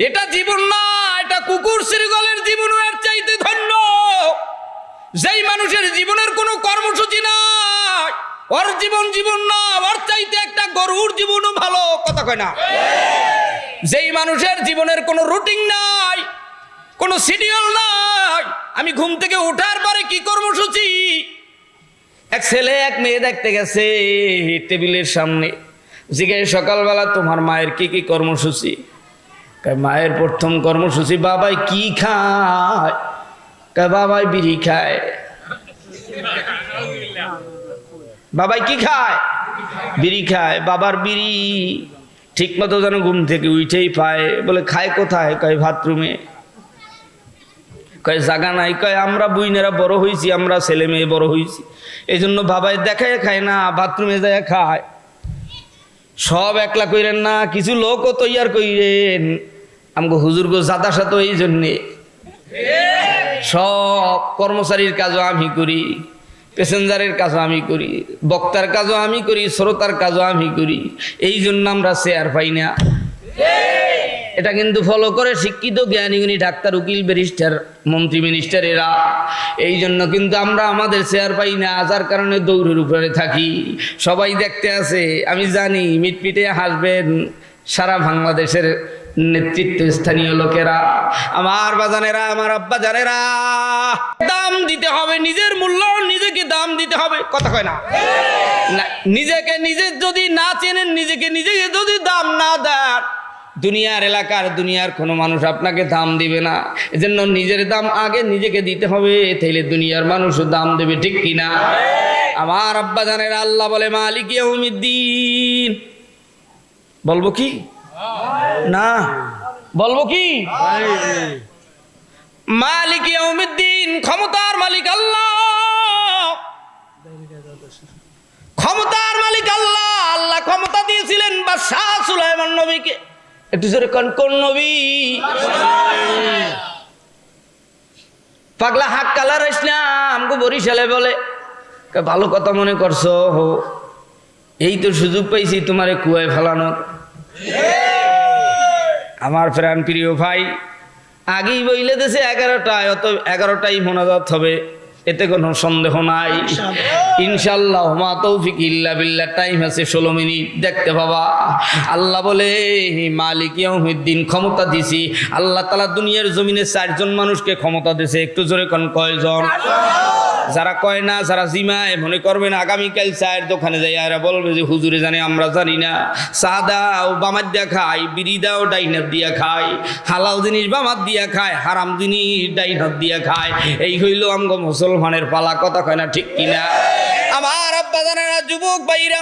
এটা জীবন না, এটা কুকুর শ্রীগলের জীবন। এর চাইতে ধন্য যেই মানুষের জীবনের কোনো কর্মসূচি নাই, ওর জীবন জীবন না, ওর চাইতে একটা গরুর জীবনও ভালো। কথা কয় না? যেই মানুষের জীবনের কোনো রুটিন নাই, কোনো শিডিউল নাই, আমি ঘুম থেকে ওঠার পরে কি কর্মসূচি। এক ছেলে এক মেয়ে দেখতে গেছে টেবিলের সামনে, জিজ্ঞাসা সকালবেলা তোমার মায়ের কি কি কর্মসূচি? মায়ের প্রথম কর্মসূচি, বাবাই কি খায়? বাবাই বিড়ি খায়। বাবাই কি খায়? বিড়ি খায়। বাবার বিড়ি ঠিক মতো যেন ঘুম থেকে উঠেই পায়। বলে খায় কোথায়? কয় বাথরুমে। কয় জায়গা নাই। কয় আমরা বুইনেরা বড় হয়েছি, আমরা ছেলে মেয়ে বড় হয়েছি, এই জন্য বাবাই দেখায় খায় না, বাথরুমে যায় খায়। সব একলা কইরেন না, কিছু লোকও তৈয়ার কইরেন। আমাকে হুজুর গো জাদা সাথে এই জন্যে সব কর্মচারীর কাজও আমি করি, প্যাসেঞ্জারের কাজও আমি করি, বক্তার কাজও আমি করি, শ্রোতার কাজও আমি করি, এই জন্য আমরা চেয়ার পাই না। এটা কিন্তু ফলো করে শিক্ষিত জ্ঞানীগুণী ডাক্তার, উকিল, ব্যারিস্টার, মন্ত্রী, মিনিস্টার এরা। এই জন্য কিন্তু আমরা আমাদের চেয়ার পাই না, যার কারণে দৌড়ের উপরে থাকি। সবাই দেখতে আছে, আমি জানি মিটমিটে হাসবেন সারা বাংলাদেশের নেতৃত্ব স্থানীয় লোকেরা। আমার বাজানেরা, আমার আব্বা জানেরা, দাম দিতে হবে, নিজের মূল্য নিজেকে দাম দিতে হবে। কথা কয় না? নিজেকে নিজে যদি না চেনেন, নিজেকে নিজেকে যদি দাম না দেন, দুনিয়ার এলাকার দুনিয়ার কোনো মানুষ আপনাকে দাম দিবে না। এজন্য নিজের দাম আগে নিজেকে দিতে হবে, তাইলে দুনিয়ার মানুষও দাম দেবে। ঠিক কিনা? আমার আব্বা জানেরা, আল্লাহ বলে মালিক ইয়াউমিদ্দিন। বলবো কি না? বলবো কি? মালিক ইয়াউমিদ্দিন, ক্ষমতার মালিক আল্লাহ, ক্ষমতার মালিক আল্লাহ। আল্লাহ ক্ষমতা দিয়েছিলেন বাদশাহ সুলাইমান নবীকে। একটু জোরে কোন নবী? পাগলা হাক কালার ইসলাম গো বরিশালে বলে। ভালো কথা মনে করছো, এই তো সুযোগ পাইছি তোমারে কুয়ায় ফেলানোর। আমার প্রাণ প্রিয় ভাই, আগেই বইলে দেশে 11টায়, অত 11টাই মোনাজাত হবে, এতে কোনো সন্দেহ নাই ইনশাআল্লাহ। মা তৌফিক ইল্লা বিল্লাহ। টাইম আছে 16 মিনিট, দেখতে পাবা। আল্লাহ বলে মালিক ইয়াউমিদ্দিন, ক্ষমতা দিছি। আল্লাহ তাআলা দুনিয়ার জমিনে 4 জন মানুষকে ক্ষমতা দিয়েছে। একটু জোরে কোন কয়জন? যারা কয় না, যারা জিমায় মনে করবেন আগামীকাল চায়ের দোকানে যাই এরা বলবে যে হুজুরে জানে, আমরা জানি না। চা দাও বামাত দিয়া খাই, বিড়ি দাও ডাইনাত দিয়া খাই, হালাল জিনিস বামাত দিয়া খায়, হারাম জিনিস ডাইনাত দিয়া খায়। এই হইল আমগো মুসলমানের পালা। কথা কয় না? ঠিক কিনা? আমার আব্বা জানেরা, যুবক ভাইরা,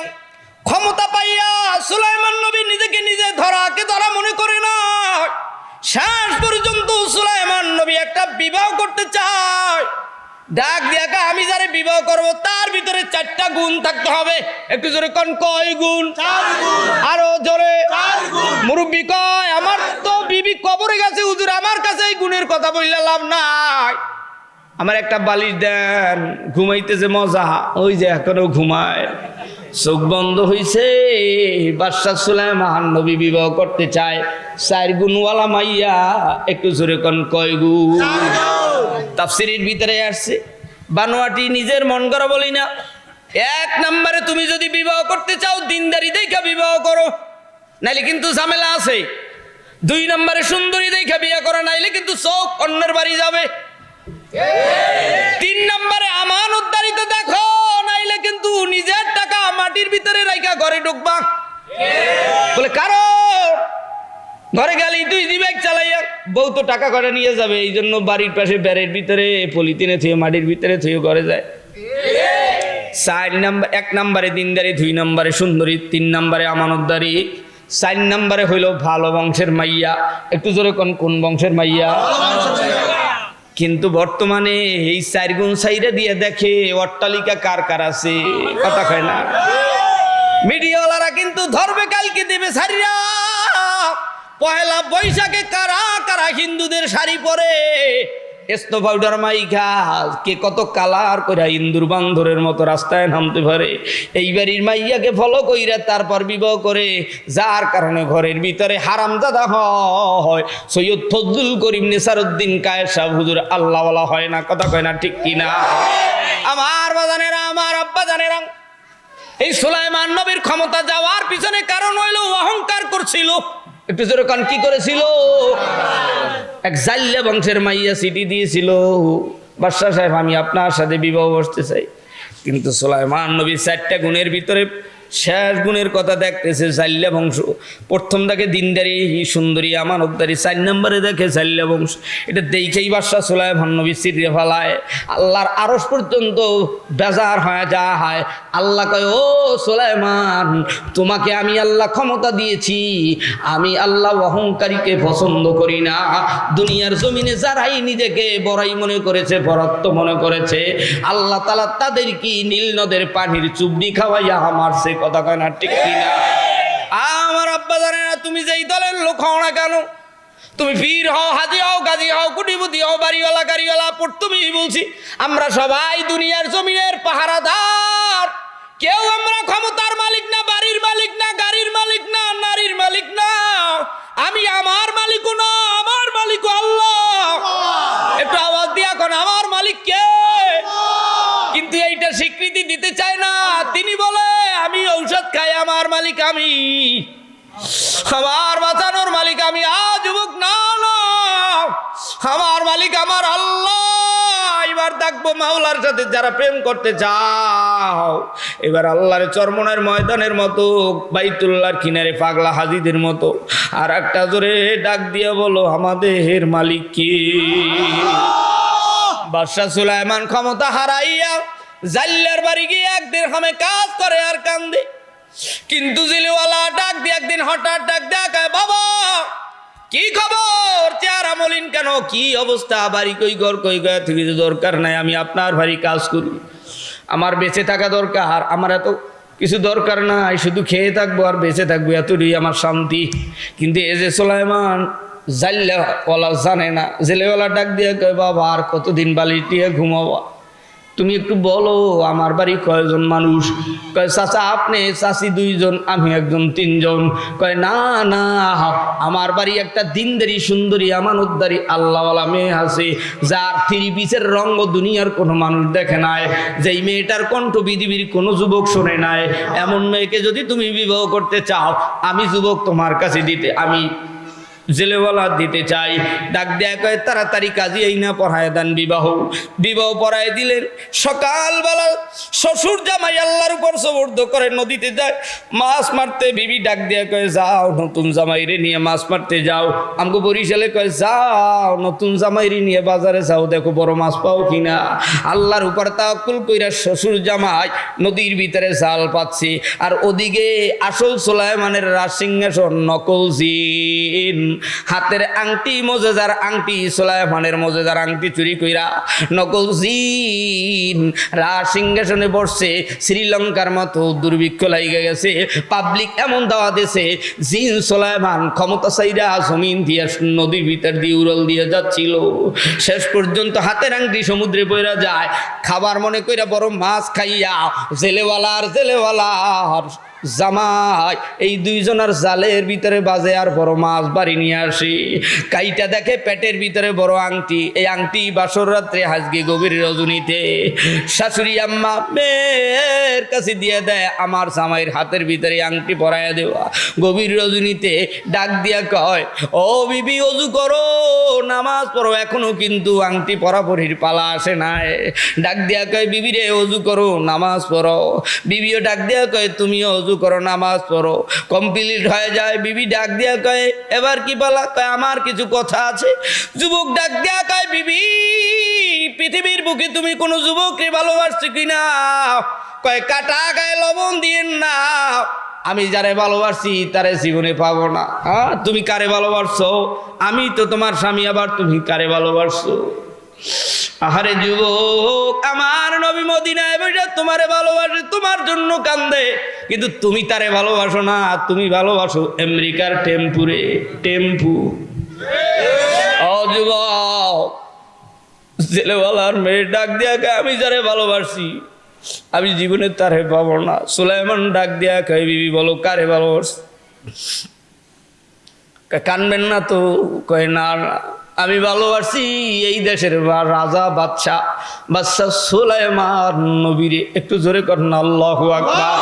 ক্ষমতা পাইয়া সুলাইমান নবী নিজেকে নিজে ধরাকে ধরা মনে করে না। শেষ পর্যন্ত সুলাইমান নবী একটা বিবাহ করতে চায়। ডাক দিয়া কা, আমি যারে বিবাহ করব তার ভিতরে 4টা গুণ থাকতে হবে। একটু জোরে কোন কয় গুণ? 4 গুণ। আরো জোরে? 4 গুণ। মুরব্বি কয়, আমার তো বিবি কবরে গেছে হুজুর, আমার কাছে এই গুণের কথা বললে লাভ নাই। আমার একটা বালিশ দেন, ঘুমাইতেছে মজা, ওই যে এখনো ঘুমায়, চোখ বন্ধ হইছে। বাদশাহ সুলাইমান নবী বিবাহ করতে চায় 4 গুণওয়ালা মাইয়া। একটু জোরে কোন কয় গুণ? তাফসীরের ভিতরে আসছে, বানোয়াটি নিজের মন করা বলি না। 1 নম্বরে তুমি যদি বিবাহ করতে চাও, দিনদারি দেখা বিবাহ করো, নাইলে কিন্তু ঝামেলা আছে। 2 নম্বরে সুন্দরী দেখা বিয়ে করো, নাইলে কিন্তু চোখ অন্যের বাড়ি যাবে। 3 নম্বরে আমানতদারিতে দেখো, নাইলে কিন্তু নিজের টাকা মাটির ভিতরে রাইখা ঘরে ঢুকবা। বলে কারণ ঘরে গেলেই তুই দিবেক চালাইয়া, বউ তো টাকা করে নিয়ে যাবে, এই জন্য বাড়ির পাশে ব্যারের ভিতরে পলিথিনে থুয়ে, মাটির ভিতরে থুয়ে ঘরে যায়। 1 নম্বরে দিনদারি, 2 নম্বরে সুন্দরী, 3 নম্বরে আমানতদারি, 4 নম্বরে হইল ভালো বংশের মাইয়া। একটু জোরে কোন বংশের মাইয়া? কিন্তু বর্তমানে এই 4 গুণ সাইরে দিয়ে দেখে অট্টালিকা কার কার আছে। কথা কয় না? মিডিয়াওয়ালারা কিন্তু ধরবে, কালকে দেবে সারিয়া। পয়লা বৈশাখে কারা কারা হিন্দুদের শাড়ি পরে, স্নো পাউডার মাইখা কে কত কালার কইরা ইন্দুর বান্ধরের মতো রাস্তায় নামতে পারে। এই বাড়ির মাইয়াকে ফলো কইরা তারপর বিবাহ করে, যার কারণে ঘরের ভিতরে হারামজাদা হয়। সৈয়দ ফজলুল করিম নেসারউদ্দিন কায়েস সাহেব হুজুর আল্লাহওয়ালা হয় না। কথা কয় না? ঠিক কিনা? আমার বাজানেরা, আমার আব্বা জানেরা, এই সুলাইমান নবীর ক্ষমতা যাওয়ার পিছনে কারণ হইল অহংকার করছিল। একটু জোরে কান, কি করেছিল? এক জাল্লা বংশের মাইয়া চিঠি দিয়েছিল, বাদশাহ সাহেব আমি আপনার সাথে বিবাহ বসতে চাই। কিন্তু সুলাইমান নবী 4টা গুণের ভিতরে শেষ গুণের কথা দেখতেছে জাল্লা বংশ। প্রথম দেখে দিনদারি, সুন্দরী, আমানতদারি, 4 নম্বরে দেখে জাল্লা বংশ। এটা দেখেই বাদশাহ সুলাইমান নবী চিঠি ফেলায়। আল্লাহর আরশ পর্যন্ত বেজার হয়ে যায়। আল্লাহ কয়, ও সুলাইমান, তোমাকে আমি আল্লাহ ক্ষমতা দিয়েছি, আমি আল্লাহ অহংকারীকে পছন্দ করি না। দুনিয়ার জমিনে যারাই নিজেকে বড়াই মনে করেছে, বরত্ব মনে করেছে, আল্লাহ তাআলা তাদের কি নীল নদের পানির চুবড়ি খাওয়াইয়া মারছে। কথা কয় না ঠিক কিনা? আমার আব্বা জানে না তুমি যেই দলের লোক হও না কেন, তুমি পীর হও, হাজি হও, গাজী হও, কোটিপতি হও, বাড়িওয়ালা গাড়িওয়ালা, প্রথমে বলছি আমরা সবাই দুনিয়ার জমিনের পাহারাদার। কেউ আমরা ক্ষমতার মালিক না, বাড়ির মালিক না, গাড়ির মালিক না, নারীর মালিক না। আমি আমার মালিকও না, আমার মালিকও আল্লাহ। একটু আওয়াজ দিয়া কোন আমার মালিক কে? কিন্তু এইটা স্বীকৃতি দিতে চায় না। তিনি বলে আমি ঔষধ খাই, আমার মালিক আমি, আমার বাঁচানোর মালিক আমি। যুবক না না, আমার মালিক আমার আল্লাহ। এবার দেখবো মাওলার সাথে যারা প্রেম করতে চাও, এবার আল্লাহর চরমনের ময়দানের মতো, বাইতুল্লাহর কিনারে পাগলা হাজিদের মতো আর একটা জোরে ডাক দিয়ে বলো, আমাদের মালিক কি? বাদশা সুলাইমান ক্ষমতা হারাইয়া জাল্লার বাড়ি গিয়ে এক দিরহামে কাজ করে আর কান্দে। কিন্তু জিলিওয়ালা ডাক দিয়ে একদিন হঠাৎ ডাক দেখায়, বাবা কি খবর, চেহারা মলিন কেন, কি অবস্থা, বাড়ি কই, ঘর কই? গয়া থেকে দরকার নাই, আমি আপনার বাড়ি কাজ করি, আমার বেঁচে থাকা দরকার, আমার এত কিছু দরকার নাই, শুধু খেয়ে থাকবো আর বেঁচে থাকবো, এতটাই আমার শান্তি। কিন্তু এই যে সুলাইমান জাল্লাওয়ালা জানে না, জেলেওয়ালা ডাক দিয়ে কয়, বাবা আর কতদিন বালি টিয়ে ঘুমাবা, তুমি একটু বলো আমার বাড়ি কয়জন মানুষ? কয় চাচা আপনি, চাচি দুইজন, আমি একজন, তিনজন। কয় না না, আমার বাড়ি একটা দিনদারি সুন্দরী আমানতদারি আল্লাহওয়ালা মেয়ে আছে, যার থ্রি পিসের রঙ্গ দুনিয়ার কোনো মানুষ দেখে নাই, যেই মেয়েটার কণ্ঠ পৃথিবীর কোনো যুবক শোনে নাই। এমন মেয়েকে যদি তুমি বিবাহ করতে চাও, আমি যুবক তোমার কাছে দিতে, আমি জেলেওয়ালা দিতে চাই। ডাক দেয়া কয়, তাড়াতাড়ি কাজী এই না পড়ায় দেন, বিবাহ পড়ায় দিলেন। সকালবেলা শ্বশুর জামাই আল্লাহর উপর সবর্দ করে নদীতে যায় মাছ মারতে। বিবি ডাক দেয়া কয়, যাও নতুন জামাইরে নিয়ে মাছ মারতে যাও। আমগো বরিশালে কয়, যাও নতুন জামাইরে নিয়ে বাজারে যাও, দেখো বড় মাছ পাও কিনা। আল্লাহর উপর তাওয়াক্কুল কইরা শ্বশুর জামাই নদীর ভিতরে জাল পাচ্ছে, আর ওদিকে আসল সুলাইমানের রাজসিংহাসন নকল জিন, হাতের আংটি, মজেদার আংটি, সুলাইমানের মজেদার আংটি চুরি কইরা নকল জিন রাজ সিংহাসনে বসছে। শ্রীলঙ্কার মতো দুর্ভিক্ষ লাগিয়ে গেছে, পাবলিক এমন দাওয়া দিয়েছে, জিন সুলাইমান ক্ষমতা চাইরা জমিন দিয়ে নদীর ভিতর দিয়ে উড়াল দিয়ে যাচ্ছিল। শেষ পর্যন্ত হাতের আংটি সমুদ্রে পইরা যায়, খাবার মনে কইরা বড় মাছ খাইয়া জেলেওয়ালার জামাই এই দুইজনের জালের ভিতরে বাজে আর বড় মাছ বাড়ি নিয়ে আসি। কাইটা দেখে পেটের ভিতরে বড় আংটি, এই আংটি বাসর রাত্রে হাজগে গভীর রজনীতে শাশুড়ি আম্মা মেয়ের কাছে দিয়ে দেয়, আমার জামাইয়ের হাতের ভিতরে আংটি পরাইয়া দেওয়া। গভীর রজনীতে ডাক দিয়া কয়, ও বিবি অজু করো, নামাজ পড়ো, এখনো কিন্তু আংটি পরাপরির পালা আসে নাই। ডাক দিয়া কয়, বিবি রে অজু করো, নামাজ পড়ো। বিবিও ডাক দিয়া কয়, তুমিও অজু করো, নামাজ পড়ো। কমপ্লিট হয়ে যায়। বিবি ডাক দিয়া কয়, এবার কি বলা? কয়, আমার কিছু কথা আছে। যুবক ডাক দিয়া কয়, বিবি পৃথিবীর বুকে তুমি কোনো যুবককে ভালোবাসছো কিনা? কয়, কাটা গায়ে লবণ দিয়েন না, আমি যারে ভালোবাসি তারে জীবনে পাবো না। হ্যাঁ, তুমি কারে ভালোবাসছো? আমি তো তোমার স্বামী, আবার তুমি কারে ভালোবাসছো? আহারে যুবক, আমার নবী মদিনায় বসে তোমারে ভালোবাসে, তোমার জন্য কান্দে, কিন্তু তুমি তারে ভালোবাসো না, তুমি ভালোবাসো আমেরিকার টেম্পু। ও যুবক, জেলেওয়ালার মেয়ে ডাক দিয়া কয়, আমি যারে ভালোবাসি আমি জীবনে তারে পাবো না। সুলাইমান ডাক দিয়া কয়, বিবি বলো কারে ভালোবাস? কানবেন না তো? কয়, না আমি ভালোবাসি এই দেশের রাজা বাদশা সুলাইমান নবীরে। একটু জোরে করেন আল্লাহু আকবার।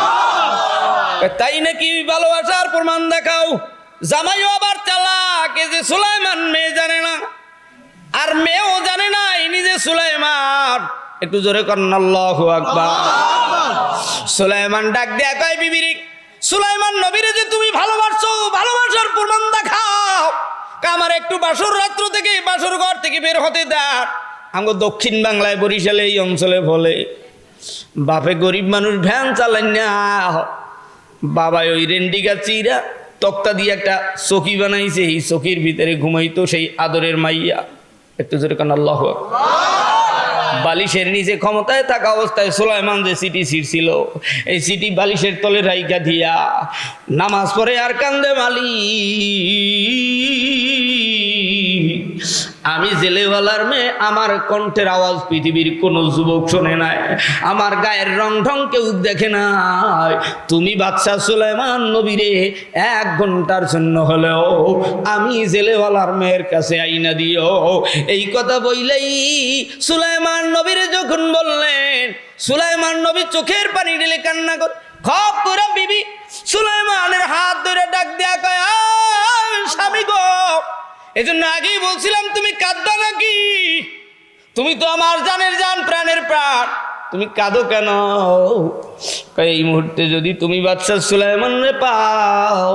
তাই নাকি? ভালোবাসার প্রমাণ দেখাও। জামাইও আবার চালাক, এই যে সুলাইমান মেয়ে জানে না, আর মেয়েও জানে না ইনি যে সুলাইমান। একটু জোরে করেন আল্লাহু আকবার। সুলাইমান ডাক দেয়া কয়, বিবিরে, সুলাইমান নবীরে যে তুমি ভালোবাসছো, ভালোবাসার প্রমাণ দেখাও। আমার একটু বাসর রাত্র থেকে, বাসর ঘর থেকে বের হতে দেন। আমাকে দক্ষিণ বাংলায় বরিশালে এই অঞ্চলে বলে বাপে গরিব মানুষ ভ্যান চালান না, বাবা ওই রেন্ডিকা চিরা তক্তা দিয়ে একটা চকি বানাইছে, এই চকির ভিতরে ঘুমাইতো সেই আদরের মাইয়া। একটু জোরে কান আল্লাহু আকবার। বালিশের নিচে ক্ষমতায় থাকা অবস্থায় সুলাইমান যে সিটি ছিঁড়ছিল, এই সিটি বালিশের তলে রাইকা দিয়া নামাজ পড়ে আর কান্দে, মালিক আমি জেলেওয়ালার মেয়ে, আমার কণ্ঠের আওয়াজ পৃথিবীর কোন যুবক শোনে নাই, আমার গায়ের রং ঢং কেউ দেখে নাই, তুমি বাদশা সুলাইমান নবীরে 1 ঘন্টার জন্য হলেও আমি জেলেওয়ালার মেয়ের কাছে আইনা দিও। এই কথা বইলেই সুলাইমান নবীরে যখন বললেন, সুলাইমান নবী চোখের পানি ঢেলে কান্না করে খপ করে বিবি সুলাইমানের হাত ধরে ডাক দেয়া কয়, স্বামী গো, এজন্য আগেই বলছিলাম তুমি কাঁদবা নাকি? তুমি তো আমার জানের জান, প্রাণের প্রাণ, তুমি কাঁদো কেন? এই মুহূর্তে যদি তুমি বাদশা সুলাইমানরে পাও,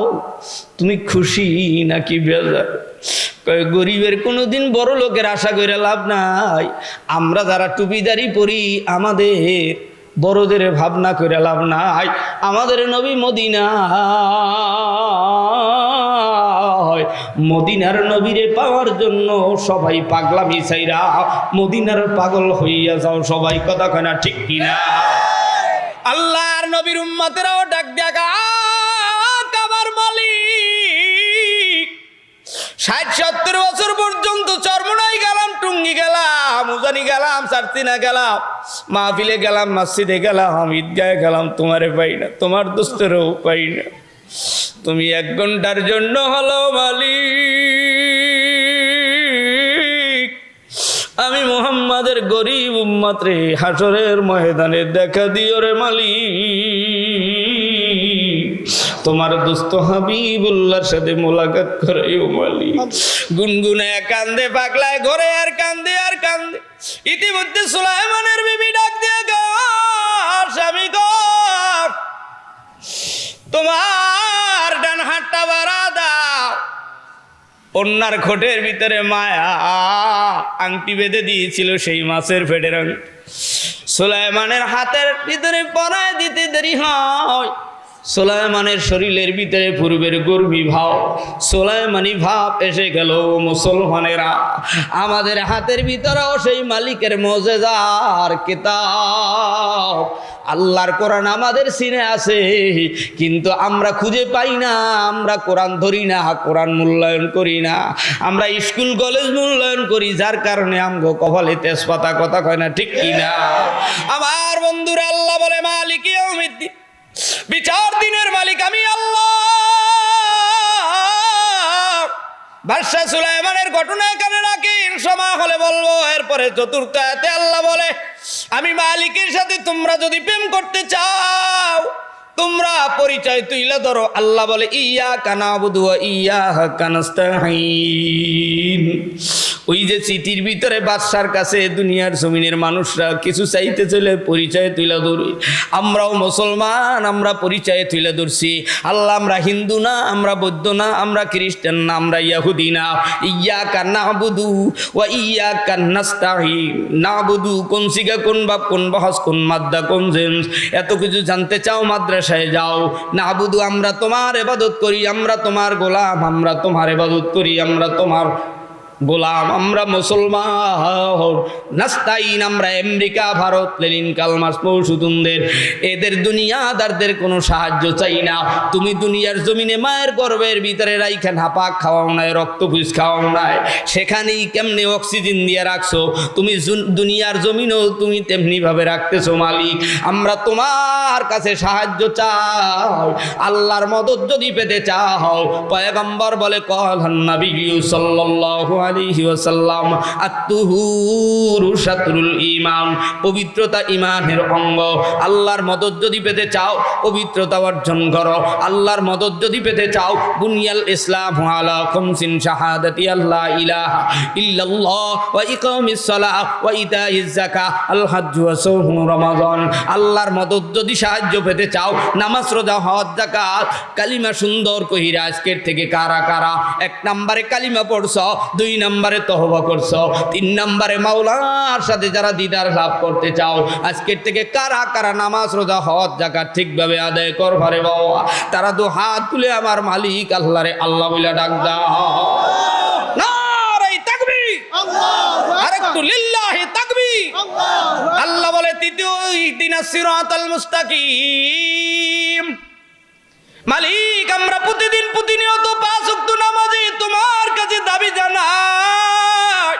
তুমি খুশি নাকি বেজার? গরিবের কোনোদিন বড় লোকের আশা করে লাভ নাই, আমরা যারা টুপিদারি পরি আমাদের বড়দের ভাবনা করে লাভ নাই। আমাদের নবী মদিনার নবীরে পাওয়ার জন্য সবাই পাগলামি চাইরা মদিনার পাগল হইয়া যাও সবাই, কথা কয় না ঠিক কিনা? আল্লাহর নবীর উম্মতেরাও ডাক দেখা, আমার মালিক 60-70 বছর পর্যন্ত চরমনাই গেলাম, টুঙ্গি গেলাম, উজানি গেলাম, সারসিনা গেলাম, মাহফিলে গেলাম, মসজিদে গেলাম, ঈদগাহে গেলাম, তোমারে পাই না, তোমার দোস্তেরও পাই না। তুমি 1 ঘন্টার জন্য হলো মালিক আমি মুহাম্মাদের গরিব উম্মত রে হাসরের ময়দানে দেখা দিও রে মালিক, তোমার দোস্ত হাবিবুল্লাহর সাথে মোলাকাত করাইও মালিক। গুনগুনায় কান্দে, পাগলায় ঘরে আর কান্দে আর কান্দে। ইতিমধ্যে সুলাইমানের বিবি ডাক দিয়ে গো, স্বামী গো, তোমার ডান হাতটা বাড়া দাও। অন্যার খোটের ভিতরে মায়া আংটি বেঁধে দিয়েছিল, সেই মাছের পেটের আংটি সুলাইমানের হাতের ভিতরে পরায় দিতে দেরি হয়। সুলাইমানের শরীরের ভিতরে পূর্বের গর্বী ভাব, সুলাইমানি ভাব এসে গেল। মুসলমানেরা, আমাদের হাতের ভিতরেও সেই মালিকের মুজিজার কিতাব আল্লাহর কোরআন আমাদের সিনে আছে, কিন্তু আমরা খুঁজে পাই না, আমরা কোরআন ধরি না, কোরআন মূল্যায়ন করি না, আমরা স্কুল কলেজ মূল্যায়ন করি, যার কারণে আমগো কপালে তেজপাতা, কথা কয় না ঠিক কিনা? আমার বন্ধুরা, আল্লাহ বলে মালিক ইয়াউমিদ্দিন, বিচার দিনের মালিক আমি আল্লাহ। বাদশা সুলাইমানের ঘটনা এখানে রাখেন, সময় হলে বলবো। এরপরে 4র্থ আয়াতে আল্লাহ বলে, আমি মালিকের সাথে তোমরা যদি প্রেম করতে চাও, তোমরা পরিচয় তুইলা ধরো। আল্লাহ বলে, ইয়াকা নাবুদু ওয়া ইয়াকা নাস্তাঈন। ওই যে চিঠির ভিতরে বাদশার কাছে দুনিয়ার জমিনের মানুষরা কিছু চাইতে চলে পরিচয় তুলে ধরি, আমরাও মুসলমান, আমরা পরিচয় তুলে ধরছি। আল্লাহ, আমরা হিন্দু না, আমরা বৌদ্ধ না, আমরা খ্রিস্টান না, আমরা ইয়াহুদি না। ইয়াকা নাবুদু ওয়া ইয়াকা নাস্তাঈন। নাবুদু কোন সিগা, কোন বাপ, কোন বহস, কোন মাদ্দা, কোন জেন্স, এত কিছু জানতে চাও মাদ্রাসায় যাও। নাবুদু আমরা তোমার ইবাদত করি, আমরা তোমার গোলাম, আমরা তোমার ইবাদত করি, আমরা তোমার গোলাম, আমরা মুসলমান। নাস্তাইন আমরা আমেরিকা, ভারত, লেনিন, কালমার্কস, মৌসুদুমদের, এদের দুনিয়াদারদের কোনো সাহায্য চাই না। তুমি দুনিয়ার জমিনে মায়ের গর্ভের ভিতরে রাইখা নাপাক খাওয়াও নাই, রক্ত ফুস খাওয়াও নাই, সেখানেই কেমনে অক্সিজেন দিয়ে রাখছো, তুমি দুনিয়ার জমিনেও তুমি তেমনি ভাবে রাখতেছো মালিক। আমরা তোমার কাছে সাহায্য চাও, আল্লাহর মদদ যদি পেতে চাও। পয়গম্বর বলে, কলান নবী সাল্লাল্লাহু আলাইহি ওয়াসাল্লাম, আত-তুহুরু শাতরুল ঈমান, পবিত্রতা ঈমানের অঙ্গ। আল্লাহর মদদ যদি পেতে চাও, পবিত্রতা অর্জন করো। আল্লাহর মদদ যদি পেতে চাও, বুনিয়াল ইসলামু আলা খামসিন, শাহাদাতি আল্লা ইলাহা ইল্লাল্লাহ ওয়া ইকামিস সালাহ ওয়া ইতাইজ যাকাত আল হজ্জ ওয়া সাওম রমাদান। আল্লাহর মদদ যদি সাহায্য পেতে চাও, নামাজ, রোজা, হজ, যাকাত। কালিমা সুন্দর কহিরা আজকের থেকে কারা কারা 1 নম্বরে কালিমা পড়ছ, 2 নম্বরে তওবা করছো, 3 নম্বরে মাওলার সাথে যারা দিদার লাভ করতে চাও, আজকের থেকে কারা কারা নামাজ রোজা হজ যাকাত ঠিকভাবে আদায় করবারে বাবা, তারা তো হাত তুলে আমার মালিক আল্লাহরে আল্লাহ বলে ডাক দাও। নারে তাকবীর, আরেকটু লিল্লাহি তাকবীর। আল্লাহ বলে তৃতীয় ইহদিনাস সিরাতাল মুস্তাকিম। মালিক আমরা প্রতিদিন প্রতিনিয়ত 5 ওয়াক্ত নামাজে তোমার কাছে দাবি জানাই,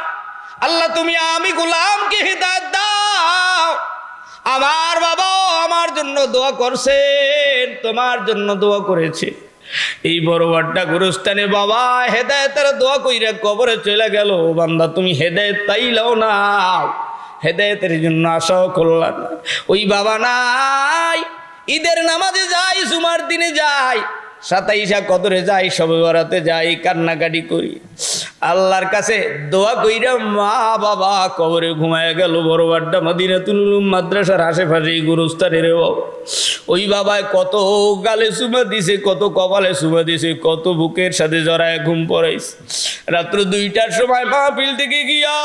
আল্লাহ তুমি আমি গোলামকে হিদায়াত দাও। আমার বাবাও আমার জন্য দোয়া করছেন, তোমার জন্য দোয়া করেছে। এই বড় বাড্ডা গুরুস্থানে বাবা হেদায়েতের দোয়া কইরা কবরে চলে গেল। বান্দা তুমি হেদায়েত পাইলাও না, হেদায়েতের জন্য আশাও করলাম না। ওই বাবা নাই, ঈদের নামাজে যাই, জুমার দিনে যাই, 27 কদরে যাই, শবে বরাতে যাই, কান্নাকাটি করি, আল্লাহর কাছে দোয়া কইরা মা বাবা কবরে ঘুমায় গেল। বড় বাড্ডা মদিনাতুল উলুম মাদ্রাসার আশেপাশে এই গুরুস্থানের ওই বাবায় কত গালে চুমা দিছে, কত কপালে চুমা দিছে, কত বুকের সাথে জড়ায় ঘুম পড়াইছে। রাত্র 2টার সময় মাহফিল থেকে গিয়া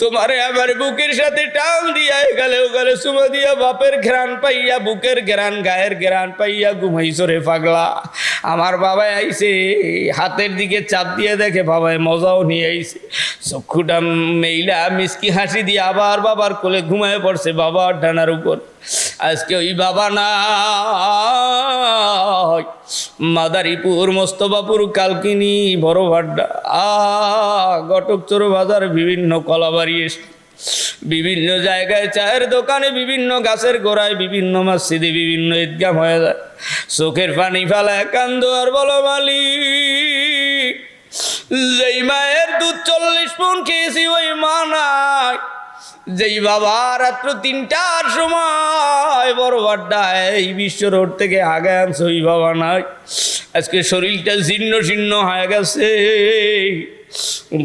তোমারে আমার বুকের সাথে টান দিয়া গালেও গালে চুমা দিয়া বাপের ঘ্রাণ পাইয়া, বুকের ঘ্রাণ গায়ের ঘ্রাণ পাইয়া ঘুমাইছো রে পাগলা। আমার বাবা আইছে, হাতের দিকে চাপ দিয়ে দেখে বাবায় মজাও নিয়ে আইছে, চক্ষুটা মেইলা মিষ্টি হাসি দিয়ে আবার বাবার কোলে ঘুমায় পড়ছে বাবার ডানার উপর। আজকে ওই বাবা না, মাদারীপুর, মোস্তফাপুর, কালকিনি, বড় ভাড্ডা, ঘটকচর বাজার, বিভিন্ন কলাবাড়ি, বিভিন্ন জায়গায় চায়ের দোকানে, বিভিন্ন গাছের গোড়ায়, বিভিন্ন মসজিদে, বিভিন্ন ঈদগাহ হয়ে যায়। চোখের পানি ফেলায় কান্দ আর বলো মালিক, যেই মায়ের দুধ 40 মণ খেয়েছি ওই মা নাই, যেই বাবা রাত্র 3টার সময় বড় বাড্ডায় এই বিশ্ব রোড থেকে আগে আনছে ওই বাবা নাই। আজকে শরীরটা ছিন্ন ছিন্ন হয়ে গেছে।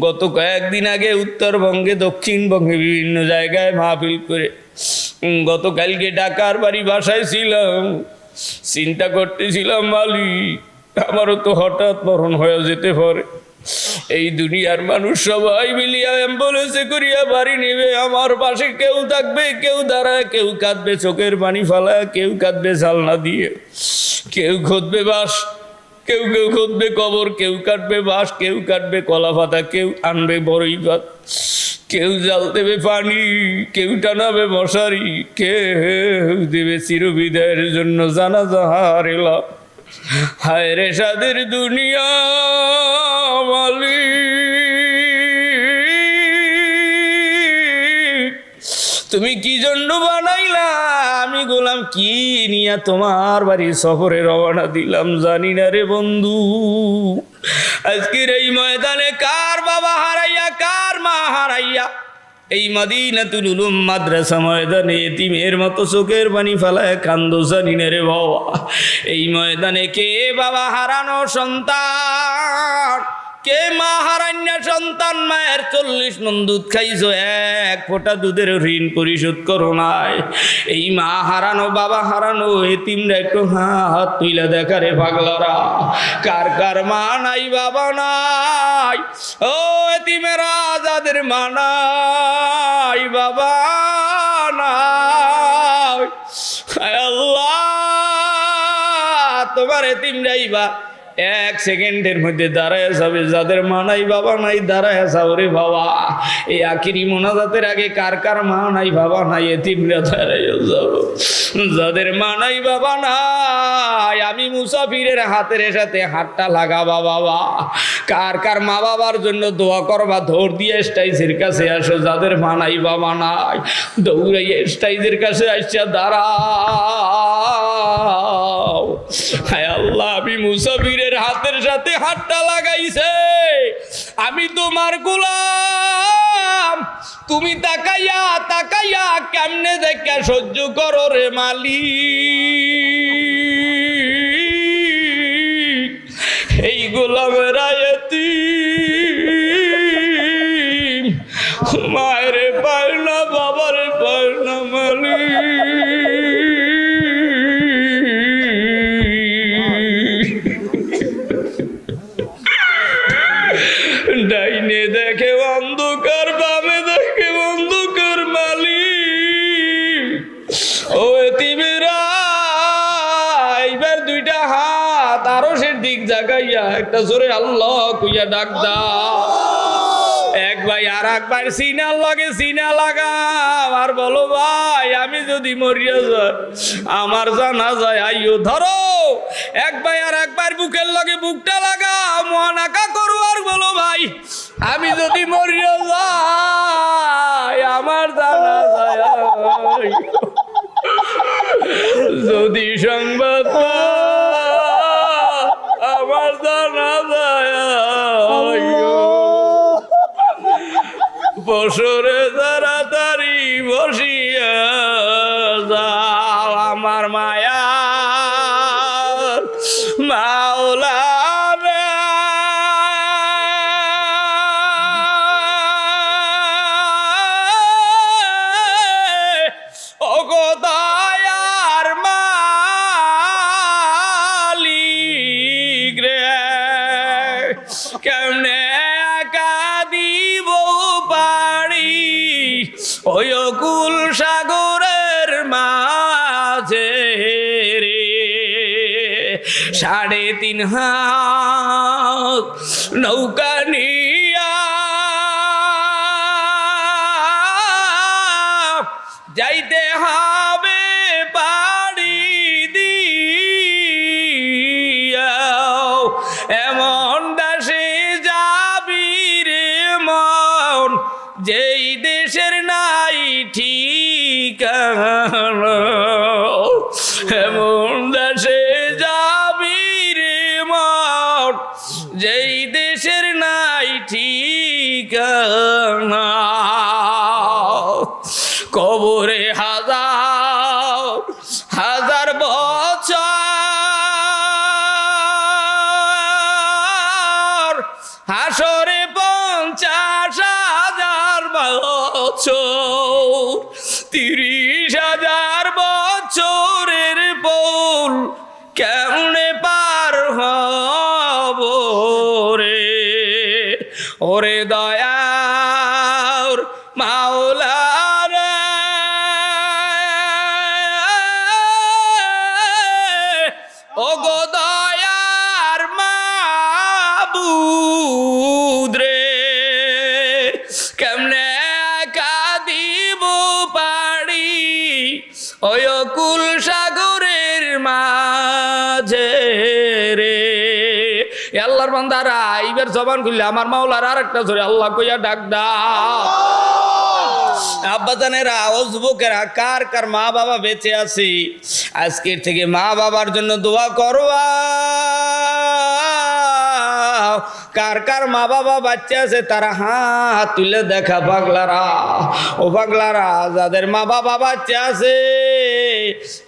গত কয়েকদিন আগে উত্তরবঙ্গে, দক্ষিণবঙ্গে বিভিন্ন জায়গায় মাহফিল করে, গতকালকে ঢাকার বাড়ি বাসায় ছিলাম, চিন্তা করতেছিলাম মালিক আমারও তো হঠাৎ মরণ হয়ে যেতে পারে। এই দুনিয়ার মানুষ সবাই মিলিয়া অ্যাম্বুলেন্সে করিয়া বাড়ি নেবে, আমার পাশে কেউ থাকবে, কেউ দাঁড়ায়, কেউ কাঁদবে চোখের পানি ফালায়, কেউ কাঁদবে জালনা দিয়ে, কেউ খুঁজবে বাস, কেউ কেউ খুঁজবে কবর, কেউ কাটবে বাঁশ, কেউ কাটবে কলা পাতা, কেউ আনবে বড়ই ভাত, কেউ জাল দেবে পানি, কেউ টানাবে মশারি, কেউ দেবে চিরবিদায়ের জন্য জানাজা এলা। হায় রে সাদের দুনিয়া মালিক, তুমি কি জন্য বানাইলা? আমি গোলাম কি নিয়া তোমার বাড়ি সফরে রওনা দিলাম জানি না রে বন্ধু। আজকের এই ময়দানে কার বাবা হারাইয়া, কার মা হারাইয়া, এই মদিনাতুল উলুম মাদ্রাসা ময়দানে এতিমের মতো চোখের পানি ফেলায় কান্দো জানি না রে বাবা। এই ময়দানে কে বাবা হারানো সন্তান, কে মা হারান্যা সন্তান, মায়ের 40 মণ দুধ খাইছো, 1 ফোঁটা দুধের ঋণ পরিশোধ করো নাই। এই মা হারানো, বাবা হারানো এতিমরা একটু হাত তুইলা দেখা রে পাগলারা, কার কার মা নাই বাবা নাই? ও এতিমেরা, যাদের মা নাই বাবা নাই, আল্লাহ তোমার এতিমরাই বা 1 সেকেন্ডের মধ্যে দাঁড়ায় যাবে। যাদের মা নাই বাবা নাই দাঁড়ায় যাও রে বাবা। এই আখিরি মোনাজাতের আগে কার কার মা নাই বাবা নাই এতিমরা দাঁড়ায় যাও। যাদের মা নাই বাবা নাই, আমি মুসাফিরের হাতের সাথে হাতটা লাগাবা বাবা। কার কার মা বাবার জন্য দোয়া করবা, ধর দিয়ে স্টাইজের কাছে আসো। যাদের মা নাই বাবা নাই, দৌড়াইয়া স্টাইজের কাছে আসছে দাঁড়াও। হায় আল্লাহ, আমি মুসাফিরের হাতের সাথে হাতটা লাগাইছে, আমি তোমার গোলাম, তুমি তাকাইয়া তাকাইয়া কেমনে দেখা সহ্য করো রে মালিক। এই গোলামের এতিম, মায়ের পায় না, বাবার পায় না মালিক। দুইটা হাত আরশের দিক জাগাইয়া একটা জোরে আল্লাহ কইয়া ডাক দাও। এক ভাই আর একবার সিনার লগে সিনা লাগাও আর বলো ভাই আমি যদি মরিয়া যাই আমার জানাজায় আইও। ধরো এক ভাই আর একবার বুকের লগে বুকটা লাগাও, মহানাকা করো আর বলো ভাই আমি যদি মরিয়া যাই আমার জানাজায় আইও। যদি সংবাদ আমার জানাজায় আইও। বছরে তাড়াতাড়ি বসিয়া যাও আমার মায়া মাওলা রে। ও গো দয়ার মালিক রে, কেমনে কাঁদিব পারি ওই অকুল সাগরের মাঝে রে। 3.5 হাত নৌকা নিয়া যাইতে হবে পাড়ি দিয়াও। এমন দেশে যাবি রে মন যেই দেশের নাই ঠিকানা। এমন দেশে যাবি রে মন যেই দেশের নাই ঠিকানা। কবরে হাজার হাজার বছর, হাসরে 50,000 বছর, 30,000 বছরের পর কেমনে পার হব রে। ওরে দয়ার মাওলা রে, ও গো দয়ার মাবুদ রে, কেমনে কাঁদিব পাড়ি ওই অকুল সাগরের মাঝে রে। আল্লাহর বান্দারা এইবার জবান খুললে আমার মাওলার আর একটা ধরে আল্লাহ কইয়া ডাক দাও। আব্বাজানেরা ও যুবকেরা, কার কার মা বাবা বেঁচে আছি আজকের থেকে মা বাবার জন্য দোয়া করবা। কার কার মা বাবা বাচ্চা আছে তারা হাত তুলে দেখা। পাগলারা ও পাগলারা, যাদের মা বাবা বাচ্চা আছে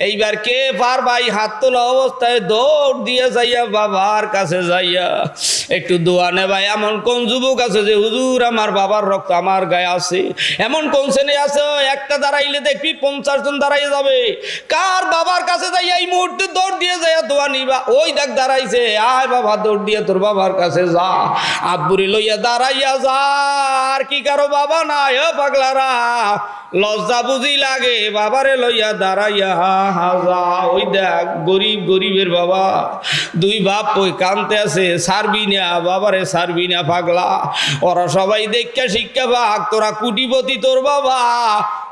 এইবার কে পারবাই হাত তোলা অবস্থায় দৌড় দিয়ে যাইয়া বাবার কাছে যাইয়া একটু দোয়া নেবাই। এমন কোন যুবক আছে যে হুজুর আমার বাবার রক্ত আমার গায়ে আছে? এমন কোন শ্রেণী আছে একটা দাঁড়াইলে দেখবি 50 জন দাঁড়াইয়া যাবে। কার বাবার কাছে যাইয়া এই মুহূর্তে দৌড় দিয়ে যাইয়া দোয়া নিবা? ওই দেখ দাঁড়াইছে, আয় বাবা দৌড় দিয়ে তোর বাবার কাছে যা, আব্বুরি লইয়া দাঁড়াইয়া যা। আর কি কারো বাবা নাই? ও পাগলারা, লজ্জা বুঝি লাগে বাবারে লইয়া দাঁড়াইয়া যা। ওই দেখ গরিব গরিবের বাবা, 2 বাপ ওই কানতে আছে, সারবি না বাবারে সারবি না। পাগলা ওরা সবাই দেখা শিক্ষা পাক, তোরা কুটিপতি তোর বাবা,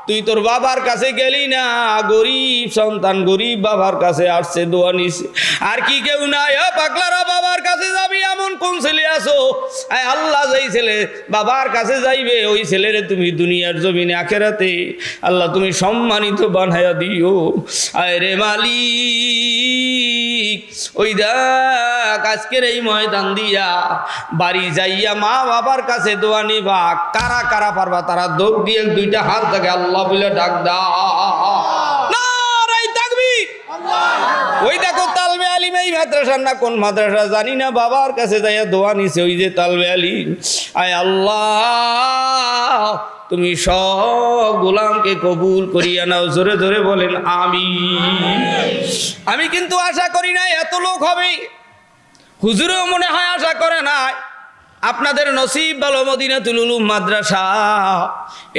তুই তোর বাবার কাছে গেলি না। গরিব সন্তান গরিব বাবার কাছে আসছে, দোয়া নিছে। আর কি কেউ নাই? ও পাগলারা, বাবার কাছে যাবি এমন কোন ছেলে আছো? আল্লাহ যেই ছেলে বাবার কাছে যাইবে ওই ছেলেরে তুমি দুনিয়ার জমিনে আখেরাতে আল্লাহ তুমি সম্মানিত বানায়া দিও। আয় রে মালিক, ওই দেখ আজকের এই ময়দান দিয়া বাড়ি যাইয়া মা বাবার কাছে দোয়া নিবা। কারা কারা পারবা তারা দৌড় দিয়ে 2টা হাত থেকে আল্লাহ বলে ডাক দাও। নারায়ে তাকবীর। ওই দেখো তালবে আলিম, এই মাদ্রাসা না কোন মাদ্রাসা জানি না, বাবার কাছে যাইয়া দোয়া নিছে ওই যে তালবে আলিম। আয় আল্লাহ তুমি সব গোলামকে কবুল করিয়া নাও। জোরে জোরে বলেন আমিন। আমি কিন্তু আশা করি না এত লোক হবে, হুজুরেও মনে হয় আশা করে নাই। আপনাদের নসিব ভালো, মদিনাতুল উলুম মাদ্রাসা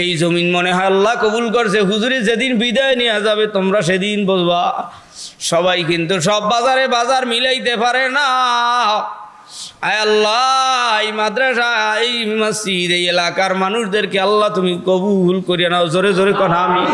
এই জমিন মনে হয় আল্লাহ কবুল করছে। হুজুরে যেদিন বিদায় নিয়ে যাবে তোমরা সেদিন বলবা সবাই কিন্তু সব বাজারে বাজার মিলাইতে পারে না। আয় আল্লাহ, এই মাদ্রাসা, এই মসজিদ, এই এলাকার মানুষদেরকে আল্লাহ তুমি কবুল করিয়া নাও। জোরে জোরে কথা আমি